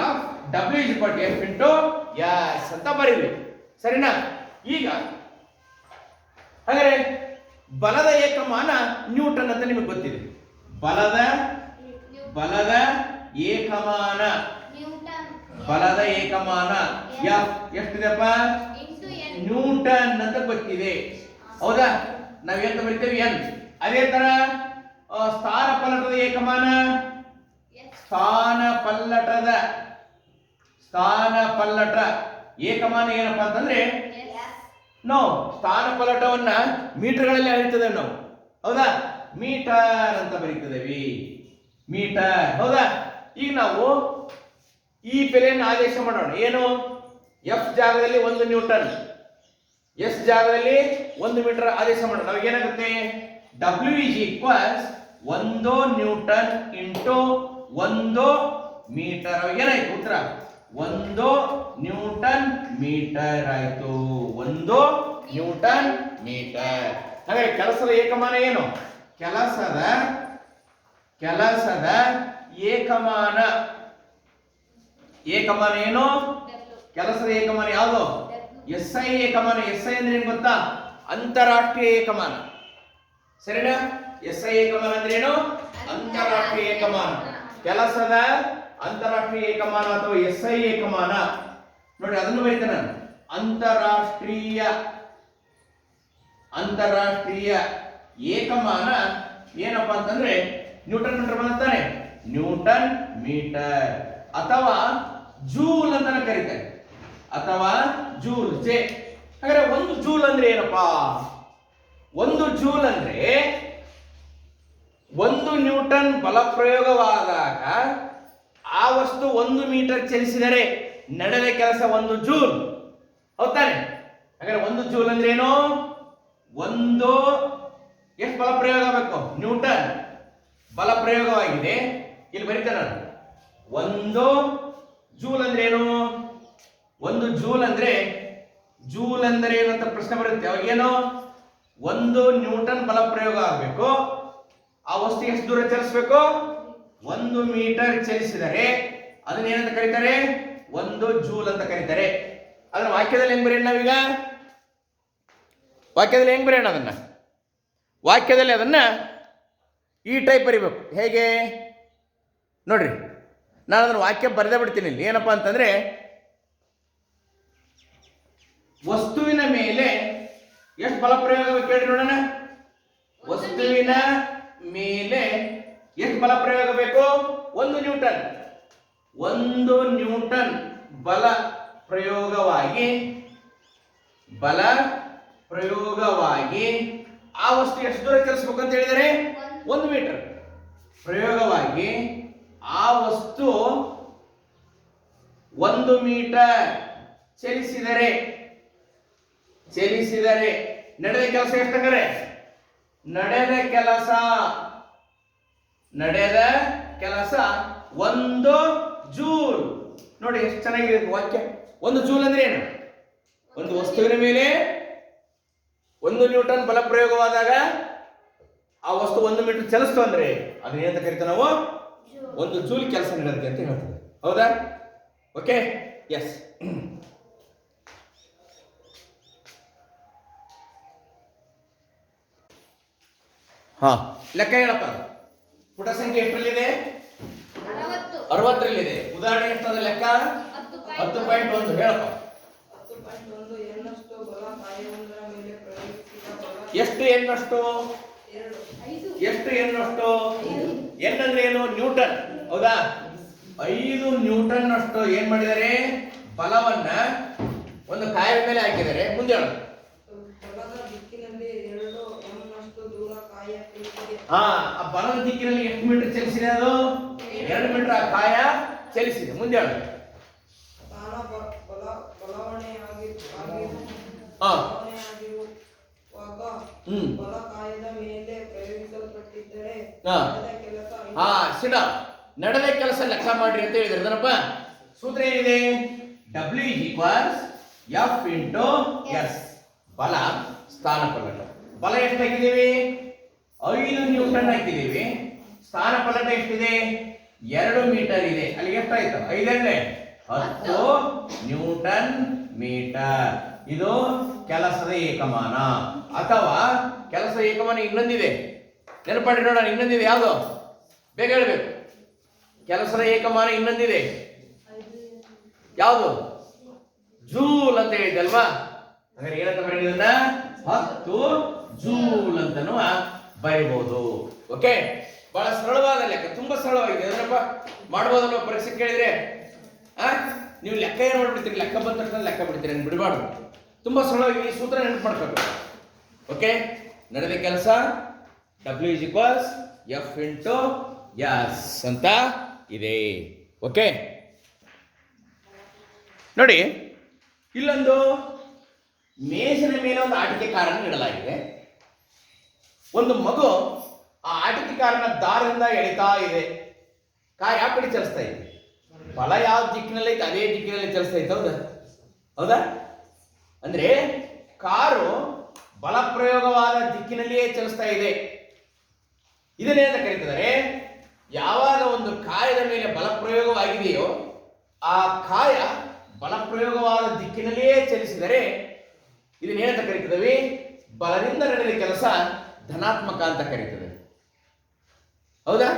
F W is equal to F into S ಅಂತ ಬರೀರಿ. ಸರಿನಾ? ಈಗ ಹಾಗಾದ್ರೆ ಬಲದ ಏಕಮಾನ ನ್ಯೂಟನ್ ಅಂತ ನಿಮಗೆ ಗೊತ್ತಿದೆ. ಬಲದ ಏಕಮಾನ ಎಫ್ ಎಷ್ಟಿದೆಪ್ಪ? ನ್ಯೂಟನ್ ಅಂತ ಗೊತ್ತಿದೆ. ಹೌದಾ? ನಾವೇಂತ ಬರಿತೇವೆ? ಎನ್. ಅದೇ ತರ ಸ್ಥಾನ ಪಲ್ಲಟದ ಏಕಮಾನ ಸ್ಥಾನ ಪಲ್ಲಟ ಏಕಮಾನ ಏನಪ್ಪಾ ಅಂತಂದ್ರೆ ನಾವು ಸ್ಥಾನ ಪಲ್ಲಟವನ್ನ ಮೀಟರ್ಗಳಲ್ಲಿ ಅಳಿತದೆ ನಾವು. ಹೌದಾ? ಮೀಟರ್ ಅಂತ ಬರೀತಿದ್ದೇವೆ. ಮೀಟರ್. ಹೌದಾ? ಈಗ ನಾವು ಈ ಬೆಲೆಯನ್ನು ಆದೇಶ ಮಾಡೋಣ. ಏನು? ಎಫ್ ಜಾಗದಲ್ಲಿ 1 ನ್ಯೂಟನ್, ಎಸ್ ಜಾಗದಲ್ಲಿ 1 ಮೀಟರ್ ಆದೇಶ ಮಾಡೋಣ. ನಮಗೆ ಏನಾಗುತ್ತೆ? W is equals 1 newton into 1 metre. ಏನಾಯ್ತು ಉತ್ತರ? 1 ನ್ಯೂಟನ್ ಮೀಟರ್ ಆಯ್ತು. 1 ನ್ಯೂಟನ್ ಮೀಟರ್. ಹಾಗಾದ್ರೆ ಕೆಲಸದ ಏಕಮಾನ ಏನು? ಕೆಲಸದ ಏಕಮಾನ ಏನು? ಕೆಲಸದ ಏಕಮಾನ ಯಾವುದು? SI ಏಕಮಾನ. SI ಅಂದ್ರೆ ಏನು ಗೊತ್ತಾ? ಅಂತಾರಾಷ್ಟ್ರೀಯ ಏಕಮಾನ. ಸರಿನಾ? SI ಏಕಮಾನ ಅಂದ್ರೆ ಏನು? ಅಂತಾರಾಷ್ಟ್ರೀಯ ಏಕಮಾನ. ಕೆಲಸದ ಅಂತಾರಾಷ್ಟ್ರೀಯ ಏಕಮಾನ ಅಥವಾ SI ಏಕಮಾನ. ನೋಡಿ ಅದನ್ನು ಬರೀತೇನೆ ನಾನು. ಅಂತಾರಾಷ್ಟ್ರೀಯ ಏಕಮಾನ ಏನಪ್ಪಾ ಅಂತಂದ್ರೆ ನ್ಯೂಟನ್ ಮೀಟರ್ ಬಂತಾನೆ. ನ್ಯೂಟನ್ ಮೀಟರ್ ಅಥವಾ ಜೂಲ್ ಅಂತ ಕರೀತಾರೆ. ಅಥವಾ ಜೂಲ್ ಜೆ. ಹಾಗಾದ್ರೆ 1 ಜೂಲ್ ಅಂದ್ರೆ ಏನಪ್ಪಾ? 1 ಜೂಲ್ ಅಂದ್ರೆ 1 ನ್ಯೂಟನ್ ಬಲ ಪ್ರಯೋಗವಾದಾಗ ಆ ವಸ್ತು 1 ಮೀಟರ್ ಚಲಿಸಿದರೆ ನಡೆದ ಕೆಲಸ 1 ಜೂಲ್. ಹೌದಾನೆ? ಹಾಗಾದ್ರೆ 1 ಜೂಲ್ ಅಂದ್ರೆ ಏನು? ಎಷ್ಟು ಬಲ ಪ್ರಯೋಗ ಆಗಬೇಕು? ನ್ಯೂಟನ್ ಬಲ ಪ್ರಯೋಗವಾಗಿದೆ. ಇಲ್ಲಿ ಬರೀತೇನೆ ನಾನು. 1 ಜೂಲ್ ಅಂದ್ರೆ ಏನು? 1 ಜೂಲ್ ಅಂದ್ರೆ ಏನು ಅಂತ ಪ್ರಶ್ನೆ ಬರುತ್ತೆ. ಅವಾಗ ಏನು? 1 ನ್ಯೂಟನ್ ಬಲ ಪ್ರಯೋಗ ಆಗಬೇಕು. ಆ ವಸ್ತು ಎಷ್ಟು ದೂರ ಚಲಿಸಬೇಕು? 1 ಮೀಟರ್ ಚಲಿಸಿದರೆ ಅದನ್ನ ಏನಂತ ಕರೀತಾರೆ? 1 ಜೂಲ್ ಅಂತ ಕರೀತಾರೆ. ಅದನ್ನ ವಾಕ್ಯದಲ್ಲಿ ಹೆಂಗ್ ಬರೆಯೋಣ ನಾವೀಗ? ವಾಕ್ಯದಲ್ಲಿ ಹೆಂಗ್ ಬರೆಯೋಣ ಅದನ್ನ? ವಾಕ್ಯದಲ್ಲಿ ಅದನ್ನ ಈ ಟೈಪ್ ಬರಿಬೇಕು. ಹೇಗೆ ನೋಡ್ರಿ, ನಾನು ಅದನ್ನ ವಾಕ್ಯ ಬರೆದೇ ಬಿಡ್ತೀನಿ. ಇಲ್ಲಿ ಏನಪ್ಪಾ ಅಂತಂದ್ರೆ ವಸ್ತುವಿನ ಮೇಲೆ ಎಷ್ಟು ಬಲ ಪ್ರಯೋಗ ಆಗಬೇಕು ಹೇಳ್ರಿ ನೋಡೋಣ. ವಸ್ತುವಿನ ಮೇಲೆ ಎಷ್ಟು ಬಲ ಪ್ರಯೋಗ ಬೇಕು? 1 ನ್ಯೂಟನ್. 1 ನ್ಯೂಟನ್ ಬಲ ಪ್ರಯೋಗವಾಗಿ ಆ ವಸ್ತು ಎಷ್ಟು ದೂರ ಚಲಿಸಬೇಕು ಅಂತ ಹೇಳಿದರೆ 1 ಮೀಟರ್. ಪ್ರಯೋಗವಾಗಿ ಆ ವಸ್ತು 1 ಮೀಟರ್ ಚಲಿಸಿದರೆ ನಡೆದ ಕೆಲಸ ಎಷ್ಟಾಗರೆ? ನಡೆದ ಕೆಲಸ 1 ಜೂಲ್. ನೋಡಿ ಎಷ್ಟು ಚೆನ್ನಾಗಿದೆ ವಾಕ್ಯ. 1 ಜೂಲ್ ಅಂದ್ರೆ ಏನು? ಒಂದು ವಸ್ತುವಿನ ಮೇಲೆ 1 ನ್ಯೂಟನ್ ಬಲ ಪ್ರಯೋಗವಾದಾಗ ಆ ವಸ್ತು 1 ಮೀಟರ್ ಚಲಿಸ್ತು ಅಂದ್ರೆ ಅದನ್ನ ಏನಂತ ಕರಿತೀವಿ ನಾವು? 1 ಜೂಲ್ ಕೆಲಸ ನಡೆಯುತ್ತೆ ಅಂತ ಹೇಳ್ತೀವಿ. ಹೌದಾ? ಓಕೆ. ಎಸ್. ಹಾ, ಲೆಕ್ಕ ಹೇಳಪ್ಪ. ಪುಟ ಸಂಖ್ಯೆ ಎಷ್ಟರಲ್ಲಿದೆ? 60ರಲ್ಲಿದೆ. ಉದಾಹರಣೆ ಎಷ್ಟದ ಲೆಕ್ಕ? 10.1 ಹೇಳಪ್ಪ. ಎಷ್ಟು ಎನ್ನಷ್ಟು? ಎಷ್ಟು ಎನ್ನಷ್ಟು? ಎನ್ ಅಂದ್ರೆ ಏನು? ನ್ಯೂಟನ್. ಹೌದಾ? 5 ನ್ಯೂಟನ್ ಅಷ್ಟು ಏನ್ ಮಾಡಿದ್ದಾರೆ? ಬಲವನ್ನ ಒಂದು ಕಾಯದ ಮೇಲೆ ಹಾಕಿದ್ದಾರೆ. ಮುಂದೆ ಹೇಳು. ಬಲದ ದಿಕ್ಕಿನಲ್ಲಿ 2 m ನಷ್ಟು ದೂರ ಕಾಯ ಕುಳಿತಿದೆ. ಆ ಬಲದ ದಿಕ್ಕಿನಲ್ಲಿ ಎಷ್ಟು ಮೀಟರ್ ಚಲಿಸಿದೆ ಅದು? 2 ಮೀಟರ್ ಆ ಕಾಯ ಚಲಿಸಿದೆ. ಮುಂದೆ ಹೇಳು. ನಡೆದ ಕೆಲಸ ಲೆಕ್ಕ ಮಾಡ್ರಿ ಅಂತ ಹೇಳಿದ್ರೆ ಅದನ್ನಪ್ಪ ಸೂತ್ರ ಏನಿದೆ? W F × S. ಬಲ ಸ್ಥಾನಪಲ್ಲಟ. ಬಲ ಎಷ್ಟು ಹಾಕಿದ್ದೀವಿ? 5 ನ್ಯೂಟನ್ ಹಾಕಿದ್ದೀವಿ. ಸ್ಥಾನಪಲ್ಲಟ ಎಷ್ಟಿದೆ? 2 ಮೀಟರ್ ಇದೆ. ಅಲ್ಲಿ ಎಷ್ಟಾಯ್ತು? 5 10 ನ್ಯೂಟನ್ ಮೀಟರ್. ಇದು ಕೆಲಸದ ಏಕಮಾನ ಅಥವಾ ಕೆಲಸದ ಏಕಮಾನ ಇನ್ನೊಂದಿದೆ, ನೆನಪಾಡಿ ನೋಡೋಣ. ಇನ್ನೊಂದಿದೆ, ಯಾವುದು? ಬೇಗ ಹೇಳ್ಬೇಕು. ಕೆಲಸದ ಏಕಮಾನ ಇನ್ನೊಂದಿದೆ, ಯಾವುದು? ಜೂಲ್ ಅಂತ ಹೇಳಿದೆ ಅಲ್ವಾ? ಹಾಗಾದ್ರೆ ಏನಂತ ಬರೀದನ್ನ 10 ಜೂಲ್ ಅಂತನೂ ಬರೀಬಹುದು. ಓಕೆ, ಬಹಳ ಸರಳವಾದ ಲೆಕ್ಕ, ತುಂಬಾ ಸರಳವಾಗಿದೆ. ಅದನ್ನಪ್ಪ ಮಾಡ್ಬೋದಲ್ವ? ಪರೀಕ್ಷೆ ಕೇಳಿದ್ರೆ ನೀವು ಲೆಕ್ಕ ಏನು ಮಾಡ್ಬಿಡ್ತೀರಿ? ಲೆಕ್ಕ ಬಂದ ತಕ್ಷಣ ಲೆಕ್ಕ ಬಿಡ್ತೀರಿ, ಬಿಡಬಾರ್ದು. ತುಂಬಾ ಸರಳವಾಗಿ ಈ ಸೂತ್ರ ನೆನಪು ಮಾಡ್ಕೋಬೇಕು. ಓಕೆ, ನಡೆದ ಕೆಲಸ W F × S ಅಂತ ಇದೆ. ಓಕೆ, ನೋಡಿ ಇಲ್ಲೊಂದು ಮೇಜಿನ ಮೇಲೆ ಒಂದು ಆಟಿಕೆಕಾರನ್ನು ಇಡಲಾಗಿದೆ. ಒಂದು ಮಗು ಆ ಆಟಿಕೆಕಾರನ ದಾರದಿಂದ ಎಳಿತಾ ಇದೆ. ಯಾವ ಕಡೆ ಚಲಿಸ್ತಾ ಇದೆ? ಬಲ ಯಾವ ದಿಕ್ಕಿನಲ್ಲಿ ಐತೆ ಅದೇ ದಿಕ್ಕಿನಲ್ಲಿ ಚಲಿಸ್ತಾ ಇತ್ತು. ಹೌದಾ? ಹೌದಾ? ಅಂದ್ರೆ ಕಾರು ಬಲ ಪ್ರಯೋಗವಾದ ದಿಕ್ಕಿನಲ್ಲಿಯೇ ಚಲಿಸ್ತಾ ಇದೆ. ಇದನ್ನೇನಂತ ಕರೀತಿದ್ದಾರೆ? ಯಾವಾಗ ಒಂದು ಕಾಯದ ಮೇಲೆ ಬಲ ಪ್ರಯೋಗವಾಗಿದೆಯೋ ಆ ಕಾಯ ಬಲ ಪ್ರಯೋಗವಾದ ದಿಕ್ಕಿನಲ್ಲಿಯೇ ಚಲಿಸಿದರೆ ಇದನ್ನೇನಂತ ಕರೀತಿದ್ದೀವಿ? ಬಲದಿಂದ ನಡೆದ ಕೆಲಸ ಧನಾತ್ಮಕ ಅಂತ ಕರೀತದೆ. ಹೌದಾ?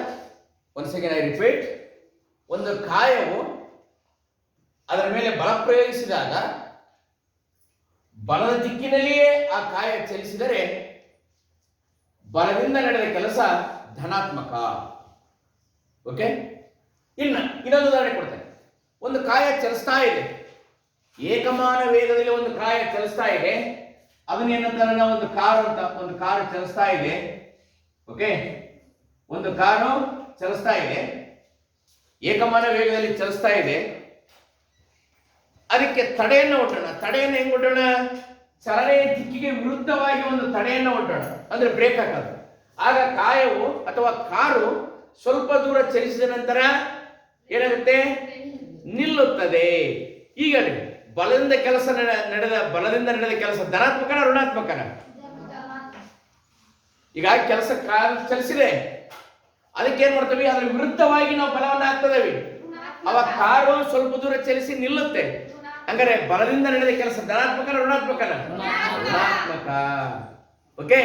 Once again I repeat. ಒಂದು ಕಾಯವು ಅದರ ಮೇಲೆ ಬಲ ಪ್ರಯೋಗಿಸಿದಾಗ ಬಲದ ದಿಕ್ಕಿನಲ್ಲಿಯೇ ಆ ಕಾಯ ಚಲಿಸಿದರೆ ಬಲದಿಂದ ನಡೆದ ಕೆಲಸ ಧನಾತ್ಮಕ. ಓಕೆ, ಇನ್ನೊಂದು ಉದಾಹರಣೆ ಕೊಡ್ತೇನೆ. ಒಂದು ಕಾಯ ಚಲಿಸ್ತಾ ಇದೆ, ಏಕಮಾನ ವೇಗದಲ್ಲಿ ಒಂದು ಕಾಯ ಚಲಿಸ್ತಾ ಇದೆ. ಅದನ್ನೇನಂತಾರೆ ನಾವು? ಒಂದು ಕಾರು ಅಂತ. ಒಂದು ಕಾರು ಚಲಿಸ್ತಾ ಇದೆ. ಓಕೆ, ಒಂದು ಕಾರು ಚಲಿಸ್ತಾ ಇದೆ, ಏಕಮಾನ ವೇಗದಲ್ಲಿ ಚಲಿಸ್ತಾ ಇದೆ. ಅದಕ್ಕೆ ತಡೆಯನ್ನು ಒಡ್ಡೋಣ. ತಡೆಯನ್ನು ಹೆಂಗ್ ಒಡ್ಡೋಣ? ಚಲನೆಯ ದಿಕ್ಕಿಗೆ ವಿರುದ್ಧವಾಗಿ ಒಂದು ತಡೆಯನ್ನು ಒಡ್ಡೋಣ, ಅಂದ್ರೆ ಬ್ರೇಕ್ ಹಾಕೋದು. ಆಗ ಕಾಯವು ಅಥವಾ ಕಾರು ಸ್ವಲ್ಪ ದೂರ ಚಲಿಸಿದ ನಂತರ ಏನಾಗುತ್ತೆ? ನಿಲ್ಲುತ್ತದೆ. ಈಗ ಬಲದಿಂದ ನಡೆದ ಕೆಲಸ ಧನಾತ್ಮಕನ ಋಣಾತ್ಮಕನ? ಈಗ ಕೆಲಸ ಕಾರು ಚಲಿಸಿದೆ, ಅದಕ್ಕೆ ಏನ್ ಮಾಡ್ತೀವಿ? ಅದ್ರ ವಿರುದ್ಧವಾಗಿ ನಾವು ಬಲವನ್ನು ಹಾಕ್ತದೇವಿ. ಅವಾಗ ಕಾರು ಸ್ವಲ್ಪ ದೂರ ಚಲಿಸಿ ನಿಲ್ಲುತ್ತೆ. ಹಂಗಾರೆ ಬಲದಿಂದ ನಡೆದ ಕೆಲಸ ಧನಾತ್ಮಕನ ಋಣಾತ್ಮಕನ? ಋಣಾತ್ಮಕ. ಓಕೆ,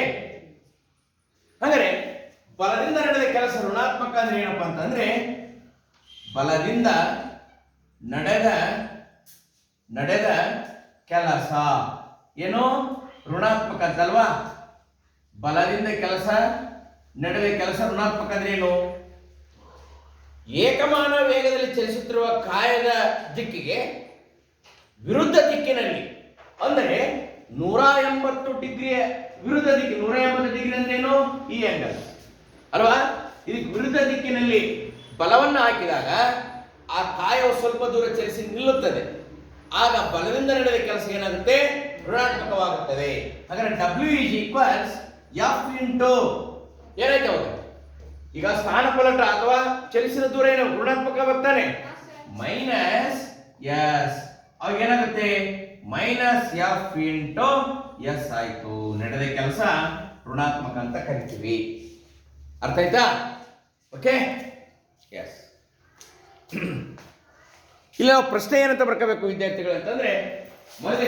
ಹಾಗಾದ್ರೆ ಬಲದಿಂದ ನಡೆದ ಕೆಲಸ ಋಣಾತ್ಮಕ ಅಂದ್ರೆ ಏನಪ್ಪಾ ಅಂತಂದ್ರೆ ಬಲದಿಂದ ನಡೆದ ಕೆಲಸ ಏನು? ಋಣಾತ್ಮಕ ಅಂತಲ್ವಾ? ಬಲದಿಂದ ನಡೆದ ಕೆಲಸ ಋಣಾತ್ಮಕ ಅಂದ್ರೆ ಏನು? ಏಕಮಾನ ವೇಗದಲ್ಲಿ ಚಲಿಸುತ್ತಿರುವ ಕಾಯದ ದಿಕ್ಕಿಗೆ ವಿರುದ್ಧ ದಿಕ್ಕಿನಲ್ಲಿ, ಅಂದರೆ 180 ಡಿಗ್ರಿಯ ವಿರುದ್ಧ ದಿಕ್ಕಿ. 180 ಡಿಗ್ರಿ ಅಂದ್ರೇನು? ಈ ಆಂಗಲ್ ಅಲ್ವಾ? ಇದಕ್ಕೆ ವಿರುದ್ಧ ದಿಕ್ಕಿನಲ್ಲಿ ಬಲವನ್ನು ಹಾಕಿದಾಗ ಆ ಕಾಯವು ಸ್ವಲ್ಪ ದೂರ ಚಲಿಸಿ ನಿಲ್ಲುತ್ತದೆ. ಆಗ ಬಲದಿಂದ ನಡೆದ ಕೆಲಸ ಏನಾಗುತ್ತೆ? ಋಣಾತ್ಮಕವಾಗುತ್ತದೆ. ಹಾಗಾದ್ರೆ W F × ಏನಾಯ್ತು ಅವಾಗ? ಈಗ ಸ್ಥಾನಪಲ್ಲಟ ಅಥವಾ ಚಲಿಸಿದ ದೂರ ಏನು? ಋಣಾತ್ಮಕ ಬರ್ತಾನೆ, ಮೈನಸ್ ಎಸ್. ಅವಾಗ ಏನಾಗುತ್ತೆ? -F × S ಆಯ್ತು. ನಡೆದ ಕೆಲಸ ಋಣಾತ್ಮಕ ಅಂತ ಕರಿತೀವಿ. ಅರ್ಥ ಆಯ್ತಾ? Okay, yes. ಇಲ್ಲ ಪ್ರಶ್ನೆ ಏನಂತ ಬರ್ಕೋಬೇಕು ವಿದ್ಯಾರ್ಥಿಗಳು ಅಂತಂದ್ರೆ, ಮೊದಲಕ್ಕೆ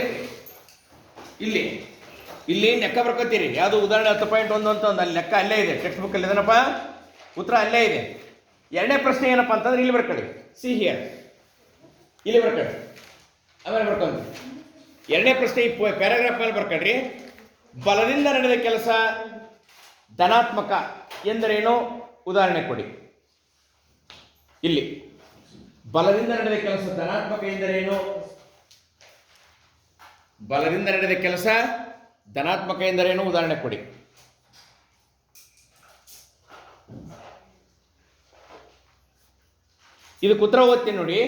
ಇಲ್ಲಿ ಲೆಕ್ಕ ಬರ್ಕೋತೀರಿ. ಯಾವುದು? ಉದಾಹರಣೆ 10.1 ಅಂತ ಒಂದು ಅಲ್ಲಿ ಲೆಕ್ಕ ಅಲ್ಲೇ ಇದೆ, ಟೆಕ್ಸ್ಟ್ ಬುಕ್ ಅಲ್ಲಿ ಇದನಪ್ಪ, ಉತ್ತರ ಅಲ್ಲೇ ಇದೆ. ಎರಡನೇ ಪ್ರಶ್ನೆ ಏನಪ್ಪಾ ಅಂತಂದ್ರೆ ಇಲ್ಲಿ ಬರ್ಕೊಳ್ಳಿ. ಸಿ ಹಿಯರ್, ಇಲ್ಲಿ ಬರ್ಕೊಳ್ಳಿ, ಆಮೇಲೆ ಬರ್ಕೊಂಡು ಎರಡನೇ ಪ್ರಶ್ನೆ ಈ ಪ್ಯಾರಾಗ್ರಾಫ್ ಅಲ್ಲಿ ಬರ್ಕೊಳ್ರಿ. ಬಲದಿಂದ ನಡೆದ ಕೆಲಸ ಧನಾತ್ಮಕ ಎಂದರೇನು? ಉದಾಹರಣೆ ಕೊಡಿ. ಇಲ್ಲಿ ಬಲದಿಂದ ನಡೆದ ಕೆಲಸ ಧನಾತ್ಮಕ ಎಂದರೇನು? ಬಲದಿಂದ ನಡೆದ ಕೆಲಸ ಧನಾತ್ಮಕ ಎಂದರೇನು? ಉದಾಹರಣೆ ಕೊಡಿ. ಇದಕ್ಕೆ ಉತ್ತರ ಓದ್ತೀನಿ ನೋಡಿ.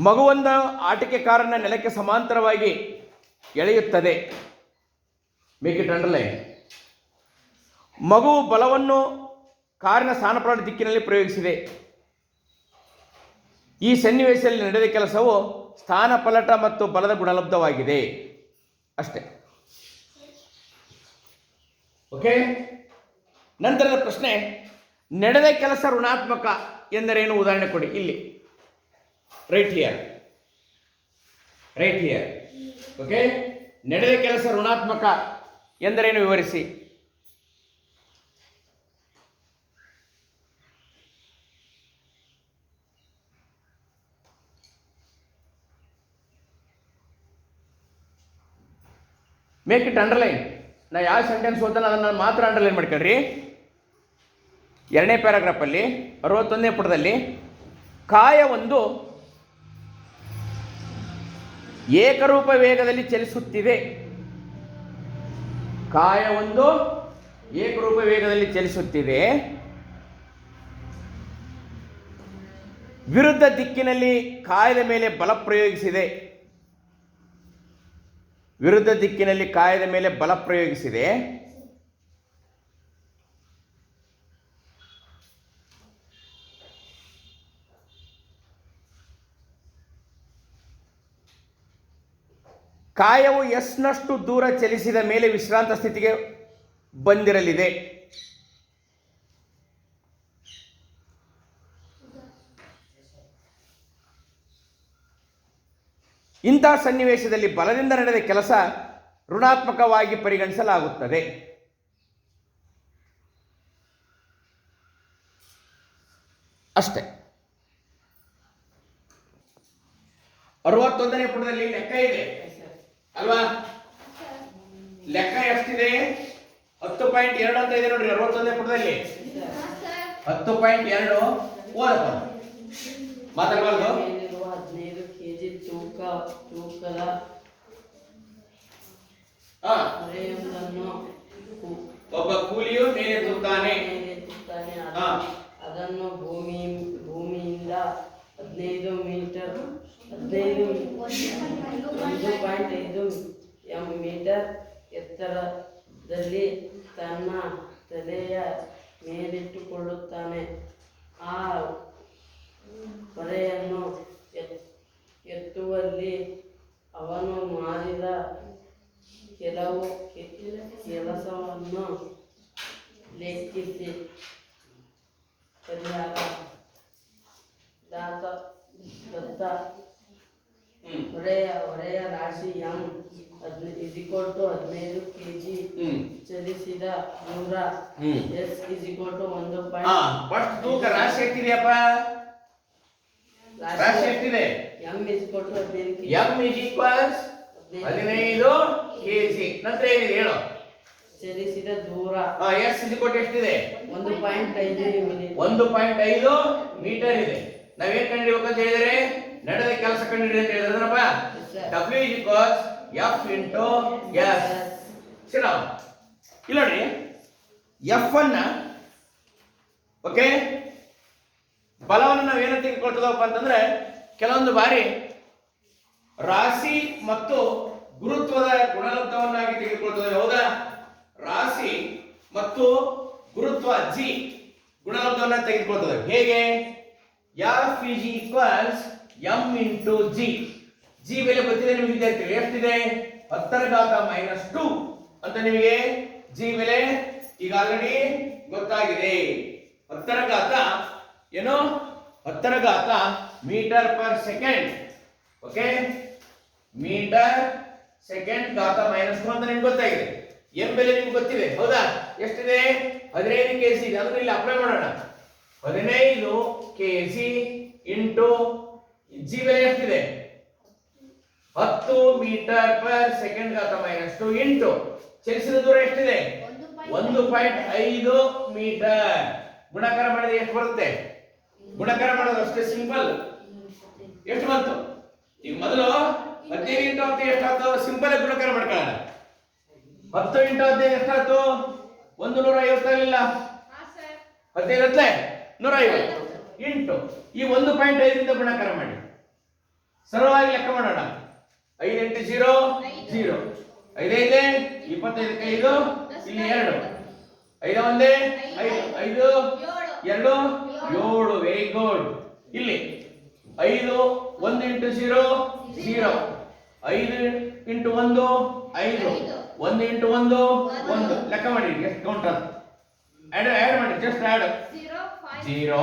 ಮಗುವೊಂದು ಆಟಿಕೆಕಾರನ ನೆಲಕ್ಕೆ ಸಮಾಂತರವಾಗಿ ಎಳೆಯುತ್ತದೆ. Make it underline. ಮಗುವು ಬಲವನ್ನು ಕಾರಿನ ಸ್ಥಾನಪಲ್ಲಟ ದಿಕ್ಕಿನಲ್ಲಿ ಪ್ರಯೋಗಿಸಿದೆ. ಈ ಸನ್ನಿವೇಶದಲ್ಲಿ ನಡೆದ ಕೆಲಸವು ಸ್ಥಾನಪಲ್ಲಟ ಮತ್ತು ಬಲದ ಗುಣಲಬ್ಧವಾಗಿದೆ. ಅಷ್ಟೇ. ಓಕೆ. ನಂತರದ ಪ್ರಶ್ನೆ, ನಡೆದ ಕೆಲಸ ಋಣಾತ್ಮಕ ಎಂದರೇನು? ಉದಾಹರಣೆ ಕೊಡಿ. ಇಲ್ಲಿ ರೈಟ್ ಹಿಯರ್. ಓಕೆ. ನಡೆದ ಕೆಲಸ ಋಣಾತ್ಮಕ ಎಂದರೇನು ವಿವರಿಸಿ. Make it underline. ನಾ ಯಾವ ಸೆಂಟೆನ್ಸ್ ಓದ್ತಾನೆ ಅದನ್ನು ಮಾತ್ರ ಅಂಡರ್ಲೈನ್ ಮಾಡ್ಕೊಳ್ರಿ. 2ನೇ ಪ್ಯಾರಾಗ್ರಾಫಲ್ಲಿ 61ನೇ ಪುಟದಲ್ಲಿ ಕಾಯವೊಂದು ಏಕರೂಪ ವೇಗದಲ್ಲಿ ಚಲಿಸುತ್ತಿದೆ. ಕಾಯವೊಂದು ಏಕರೂಪ ವೇಗದಲ್ಲಿ ಚಲಿಸುತ್ತಿದೆ. ವಿರುದ್ಧ ದಿಕ್ಕಿನಲ್ಲಿ ಕಾಯದ ಮೇಲೆ ಬಲ ಪ್ರಯೋಗಿಸಿದೆ. ವಿರುದ್ಧ ದಿಕ್ಕಿನಲ್ಲಿ ಕಾಯದ ಮೇಲೆ ಬಲ ಪ್ರಯೋಗಿಸಿದೆ. ಕಾಯವು ಎಸ್ನಷ್ಟು ದೂರ ಚಲಿಸಿದ ಮೇಲೆ ವಿಶ್ರಾಂತ ಸ್ಥಿತಿಗೆ ಬಂದಿರಲಿದೆ. ಇಂತಹ ಸನ್ನಿವೇಶದಲ್ಲಿ ಬಲದಿಂದ ನಡೆದ ಕೆಲಸ ಋಣಾತ್ಮಕವಾಗಿ ಪರಿಗಣಿಸಲಾಗುತ್ತದೆ. ಅಷ್ಟೇ. 61ನೇ ಪುಟದಲ್ಲಿ ಲೆಕ್ಕ ಇದೆ ಅಲ್ವಾ? ಲೆಕ್ಕ ಎಷ್ಟಿದೆ? 10.2 ಅಂತ ಇದೆ ನೋಡ್ರಿ 61ನೇ ಪುಟದಲ್ಲಿ. 10.2 ಓದಪ್ಪ, ಮಾತಾಡಬಾರ್ದು. 15 ಕೆಜಿ ತೂಕದ ಒಬ್ಬ ಕೂಲಿಯು ಮೇಲೆತ್ತುತ್ತಾನೆ. ಅದನ್ನು ಭೂಮಿಯಿಂದ 15 ಮೀಟರ್ 1.5 ಮೀಟರ್ ಎತ್ತರದಲ್ಲಿ ತನ್ನ ತಲೆಯ ಮೇಲಿಟ್ಟುಕೊಳ್ಳುತ್ತಾನೆ. ಆ ಹೊರೆಯನ್ನು ಎತ್ತುವಲ್ಲಿ ಅವನು ಮಾಡಿದ ಕೆಲಸವನ್ನು ಲೆಕ್ಕಿಸಿ ಪರಿಹಾರ ದತ್ತ ಹೊರೆಯ ರಾಶಿ ಎಂ =15 ಕೆಜಿ ಚಲಿಸಿದ ದೂರ S =1. ಫಸ್ಟ್ ತೂಕ ರಾಶಿ ಎಷ್ಟಿದೆಯಪ್ಪ? ರಾಶಿ ಎಷ್ಟಿದೆ? M =15 KG. M = 15 KG. ನಂತರ ಏನಿದೆ ಹೇಳು? ಚಲಿಸಿದ ದೂರ S ಎಷ್ಟಿದೆ? 1.5 ಮೀಟರ್ ಇದೆ. ನಾವೇನ್ ಕಂಡುಹಿಡಿಯಬೇಕು ಅಂತ ಹೇಳಿದ್ರೆ ನಡೆದ ಕೆಲಸ ಕಂಡುಹಿಡಿಯ ಅಂತ ಹೇಳಿದ್ರಪ್ಪ. W = F × S. ಸರಿ, ಇಲ್ಲ ನೋಡಿ. F ಅನ್ನ ಓಕೆ ಬಲವನ್ನು ನಾವು ಏನು ತೆಗೆದುಕೊಳ್ತದಪ್ಪ ಅಂತಂದ್ರೆ ಕೆಲವೊಂದು ಬಾರಿ ರಾಶಿ ಮತ್ತು ಗುರುತ್ವದ ಗುಣಲಬ್ಧವನ್ನಾಗಿ ತೆಗೆದುಕೊಳ್ತದೆ. ಹೌದಾ? ರಾಶಿ ಮತ್ತು ಗುರುತ್ವ G ಗುಣಲಬ್ಧವನ್ನ ತೆಗೆದುಕೊಳ್ತದೆ. ಹೇಗೆ? F = M × G. G ಬೆಲೆ ಗೊತ್ತಿದೆ ನಿಮಗೆ ವಿದ್ಯಾರ್ಥಿಗಳು. ಎಷ್ಟಿದೆ? 10⁻² ಅಂತ ನಿಮಗೆ G ಬೆಲೆ ಈಗ ಆಲ್ರೆಡಿ ಗೊತ್ತಾಗಿದೆ. 10 metre per second. Okay, metre second ಘಾತ -2 ಅಂತ ನಿಮ್ಗೆ ಗೊತ್ತಾಗಿದೆ. ಎಂ ಬೆಲೆ ನಿಮ್ಗೆ ಗೊತ್ತಿದೆ. ಹೌದಾ? ಎಷ್ಟಿದೆ? 15 ಕೆಜಿ ಇದೆ. ಅದನ್ನ ಇಲ್ಲಿ ಅಪ್ಲೈ ಮಾಡೋಣ. 15 ಕೆಜಿ ಇಂಟು G ಬೆಲೆ ಎಷ್ಟಿದೆ? 10 ಮೀಟರ್ ಪರ್ ಸೆಕೆಂಡ್ ಘಾತ -2 ಇಂಟು ಚಲಿಸಿದ ದೂರ ಎಷ್ಟಿದೆ? 1.5 ಮೀಟರ್. ಗುಣಾಕಾರ ಮಾಡಿದ್ರೆ ಎಷ್ಟು ಬರುತ್ತೆ? ಗುಣಾಕಾರ ಮಾಡೋದು ಅಷ್ಟೇ ಸಿಂಪಲ್. ಎಷ್ಟು ಬಂತು? ಈಗ ಮೊದಲು 15 × 10 ಎಷ್ಟಾಯ್ತು? ಸಿಂಪಲ್ ಆಗಿ ಗುಣಾಕಾರ ಮಾಡ್ಕೊಳ್ಳೋಣ. 10 × 15 ಎಷ್ಟಾಯ್ತು? 150 ಆಗಲಿಲ್ಲ 15 150 ಇಂಟು ಈ 1.5 ಗುಣಾಕಾರ ಮಾಡಿ ಸರಳವಾಗಿ ಲೆಕ್ಕ ಮಾಡೋಣ. 5 ಇಂಟು 0 0 5 25 5 ಇಲ್ಲಿ 2 5 ಒಂದೇ 5 5 2 7 ವೆರಿ ಗುಡ್. ಇಲ್ಲಿ 5 1 ಇಂಟು 0 0 5 ಇಂಟು 1 5 1 ಇಂಟು 1 1 ಲೆಕ್ಕ ಮಾಡಿ ಎಷ್ಟು ಕೌಂಟ್ ಆಡ್ ಮಾಡಿ ಜಸ್ಟ್ ಆಡ್ 0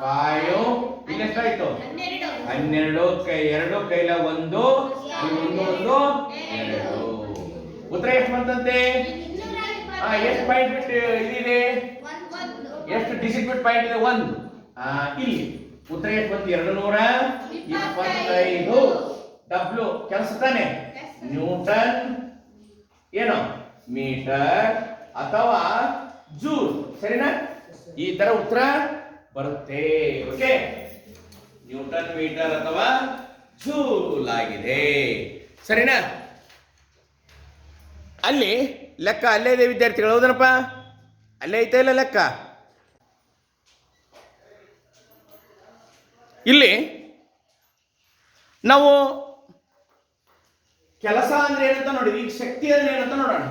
5 ಇಲ್ಲಿ ಎಷ್ಟಾಯ್ತು 12 2 ಕೈಲ 1 1 2 ಉತ್ತರ ಎಷ್ಟು ಬಂತಂತೆ? ಎಷ್ಟು ಪಾಯಿಂಟ್ ಬಿಟ್ಟು ಇದಿದೆ, ಎಷ್ಟು ಡಿಜಿಟ್ ಬಿಟ್ ಪಾಯಿಂಟ್ ಇದೆ 1. ಇಲ್ಲಿ ಉತ್ತರ ಎಷ್ಟು ಬಂತು? 225 ಡಬ್ಲ್ಯೂ ಕೆಲಸ ತಾನೆ ನ್ಯೂಟನ್ ಏನೋ ಮೀಟರ್ ಅಥವಾ ಜೂಲ್, ಸರಿನಾ? ಈ ತರ ಉತ್ತರ ಬರುತ್ತೆ. ಓಕೆ, ನ್ಯೂಟನ್ ಮೀಟರ್ ಅಥವಾ ಜೂಲ್ ಆಗಿದೆ, ಸರಿನಾ? ಅಲ್ಲಿ ಲೆಕ್ಕ ಅಲ್ಲೇ ಇದೆ ವಿದ್ಯಾರ್ಥಿಗಳು, ಹೌದನಪ್ಪ? ಅಲ್ಲೇ ಐತೆ ಇಲ್ಲ ಲೆಕ್ಕ? ಇಲ್ಲಿ ನಾವು ಕೆಲಸ ಅಂದ್ರೆ ಏನಂತ ನೋಡಿ, ಈಗ ಶಕ್ತಿ ಅಂದ್ರೆ ಏನಂತ ನೋಡೋಣ.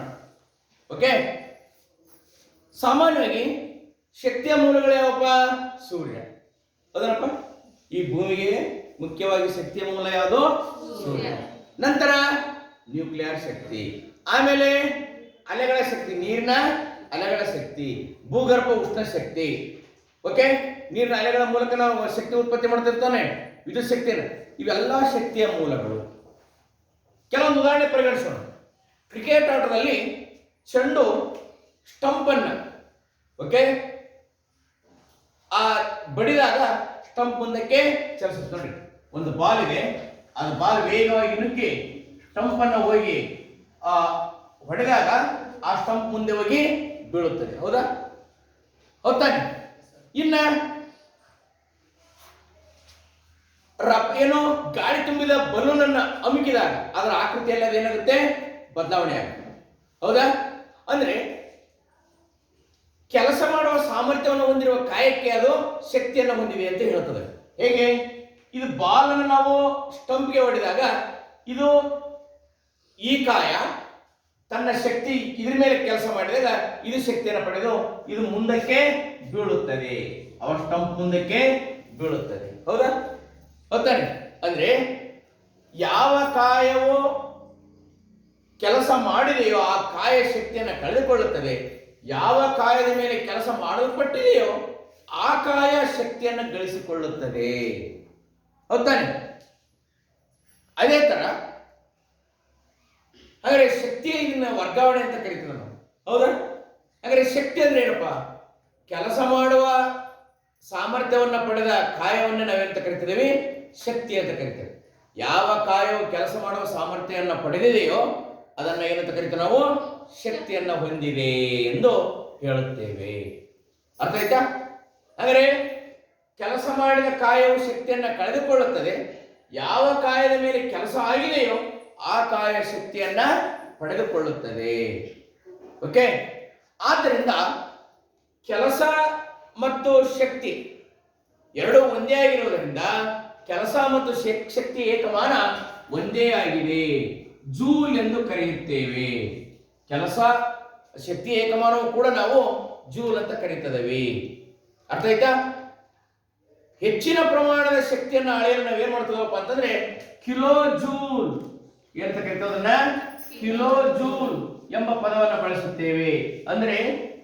ಓಕೆ, ಸಾಮಾನ್ಯವಾಗಿ ಶಕ್ತಿಯ ಮೂಲಗಳು ಯಾವಪ್ಪ? ಸೂರ್ಯ, ಹೌದನಪ್ಪ? ಈ ಭೂಮಿಗೆ ಮುಖ್ಯವಾಗಿ ಶಕ್ತಿಯ ಮೂಲ ಯಾವುದು? ಸೂರ್ಯ. ನಂತರ ನ್ಯೂಕ್ಲಿಯರ್ ಶಕ್ತಿ, ಆಮೇಲೆ ಅಲೆಗಳ ಶಕ್ತಿ, ನೀರಿನ ಅಲೆಗಳ ಶಕ್ತಿ, ಭೂಗರ್ಭ ಉಷ್ಣ ಶಕ್ತಿ. ಓಕೆ, ನೀರಿನ ಅಲೆಗಳ ಮೂಲಕ ನಾವು ಶಕ್ತಿ ಉತ್ಪತ್ತಿ ಮಾಡ್ತಿರ್ತಾನೆ, ವಿದ್ಯುತ್ ಶಕ್ತಿನ. ಇವೆಲ್ಲ ಶಕ್ತಿಯ ಮೂಲಗಳು. ಕೆಲವೊಂದು ಉದಾಹರಣೆ ಪರಿಗಣಿಸೋಣ. ಕ್ರಿಕೆಟ್ ಆಟದಲ್ಲಿ ಚೆಂಡು ಸ್ಟಂಪ್ ಅನ್ನ ಓಕೆ ಆ ಬಡಿದಾಗ ಸ್ಟಂಪ್ ಮುಂದಕ್ಕೆ ಚಲಿಸುತ್ತೆ. ನೋಡಿ, ಒಂದು ಬಾಲ್ ಇದೆ, ಅದು ಬಾಲ್ ವೇಗವಾಗಿ ನುಗ್ಗಿ ಸ್ಟಂಪ್ ಅನ್ನ ಹೋಗಿ ಹೊಡೆದಾಗ ಆ ಸ್ಟಂಪ್ ಮುಂದೆ ಹೋಗಿ ಬೀಳುತ್ತದೆ, ಹೌದಾ? ಹೌದಾನೆ? ಇನ್ನ ಏನು ಗಾಳಿ ತುಂಬಿದ ಬಲೂನ್ ಅನ್ನ ಅಮುಕಿದಾಗ ಅದರ ಆಕೃತಿಯಲ್ಲಿ ಅದೇನಾಗುತ್ತೆ? ಬದಲಾವಣೆ ಆಗುತ್ತೆ, ಹೌದಾ? ಅಂದ್ರೆ ಕೆಲಸ ಮಾಡುವ ಸಾಮರ್ಥ್ಯವನ್ನು ಹೊಂದಿರುವ ಕಾಯಕ್ಕೆ ಅದು ಶಕ್ತಿಯನ್ನು ಹೊಂದಿದೆ ಅಂತ ಹೇಳ್ತದೆ. ಹೇಗೆ? ಇದು ಬಾಲ್ ಅನ್ನು ನಾವು ಸ್ಟಂಪ್ಗೆ ಹೊಡೆದಾಗ ಇದು ಈ ಕಾಯ ತನ್ನ ಶಕ್ತಿ ಇದ್ರ ಮೇಲೆ ಕೆಲಸ ಮಾಡಿದಾಗ ಇದು ಶಕ್ತಿಯನ್ನು ಪಡೆದು ಇದು ಮುಂದಕ್ಕೆ ಬೀಳುತ್ತದೆ, ಅವ ಸ್ಟಂಪ್ ಮುಂದಕ್ಕೆ ಬೀಳುತ್ತದೆ, ಹೌದಾ? ಹೌದಾನೆ? ಅಂದ್ರೆ ಯಾವ ಕಾಯವು ಕೆಲಸ ಮಾಡಿದೆಯೋ ಆ ಕಾಯ ಶಕ್ತಿಯನ್ನು ಕಳೆದುಕೊಳ್ಳುತ್ತದೆ, ಯಾವ ಕಾಯದ ಮೇಲೆ ಕೆಲಸ ಮಾಡಲ್ಪಟ್ಟಿದೆಯೋ ಆ ಕಾಯ ಶಕ್ತಿಯನ್ನು ಗಳಿಸಿಕೊಳ್ಳುತ್ತದೆ, ಹೌದಾನೆ? ಅದೇ ತರ ಹಾಗಾದ್ರೆ ಶಕ್ತಿಯ ಇದನ್ನ ವರ್ಗಾವಣೆ ಅಂತ ಕರಿತೀವಿ ನಾವು, ಹೌದಾ? ಹಾಗಾದ್ರೆ ಶಕ್ತಿ ಅಂದ್ರೆ ಏನಪ್ಪ? ಕೆಲಸ ಮಾಡುವ ಸಾಮರ್ಥ್ಯವನ್ನು ಪಡೆದ ಕಾಯವನ್ನು ನಾವೆಂತ ಕರಿತಿದ್ದೇವೆ? ಶಕ್ತಿ ಅಂತ ಕರಿತೇವೆ. ಯಾವ ಕಾಯವು ಕೆಲಸ ಮಾಡುವ ಸಾಮರ್ಥ್ಯವನ್ನು ಪಡೆದಿದೆಯೋ ಅದನ್ನ ಏನಂತ ಕರಿತೀವಿ ನಾವು? ಶಕ್ತಿಯನ್ನ ಹೊಂದಿದೆ ಎಂದು ಹೇಳುತ್ತೇವೆ. ಅರ್ಥ ಆಯ್ತಾ? ಹಾಗಾದ್ರೆ ಕೆಲಸ ಮಾಡಿದ ಕಾಯವು ಶಕ್ತಿಯನ್ನ ಕಳೆದುಕೊಳ್ಳುತ್ತದೆ, ಯಾವ ಕಾಯದ ಮೇಲೆ ಕೆಲಸ ಆಗಿದೆಯೋ ಆ ಕಾಯ ಶಕ್ತಿಯನ್ನ ಪಡೆದುಕೊಳ್ಳುತ್ತದೆ. ಓಕೆ, ಆದ್ದರಿಂದ ಕೆಲಸ ಮತ್ತು ಶಕ್ತಿ ಎರಡು ಒಂದೇ ಆಗಿರುವುದರಿಂದ ಕೆಲಸ ಮತ್ತು ಶಕ್ತಿ ಏಕಮಾನ ಒಂದೇ ಆಗಿದೆ, ಜೂಲ್ ಎಂದು ಕರೆಯುತ್ತೇವೆ. ಕೆಲಸ ಶಕ್ತಿ ಏಕಮಾನವು ಕೂಡ ನಾವು ಜೂಲ್ ಅಂತ ಕರೀತೇವೆ. ಅರ್ಥ ಆಯ್ತಾ? ಹೆಚ್ಚಿನ ಪ್ರಮಾಣದ ಶಕ್ತಿಯನ್ನು ಅಳೆಯಲು ನಾವೇನ್ ಮಾಡ್ತೀವಪ್ಪ ಅಂತಂದ್ರೆ ಕಿಲೋ ಜೂಲ್ ಏನಂತ ಕರಿತೇವನ್ನ? ಕಿಲೋ ಜೂಲ್ ಎಂಬ ಪದವನ್ನು ಬಳಸುತ್ತೇವೆ. ಅಂದ್ರೆ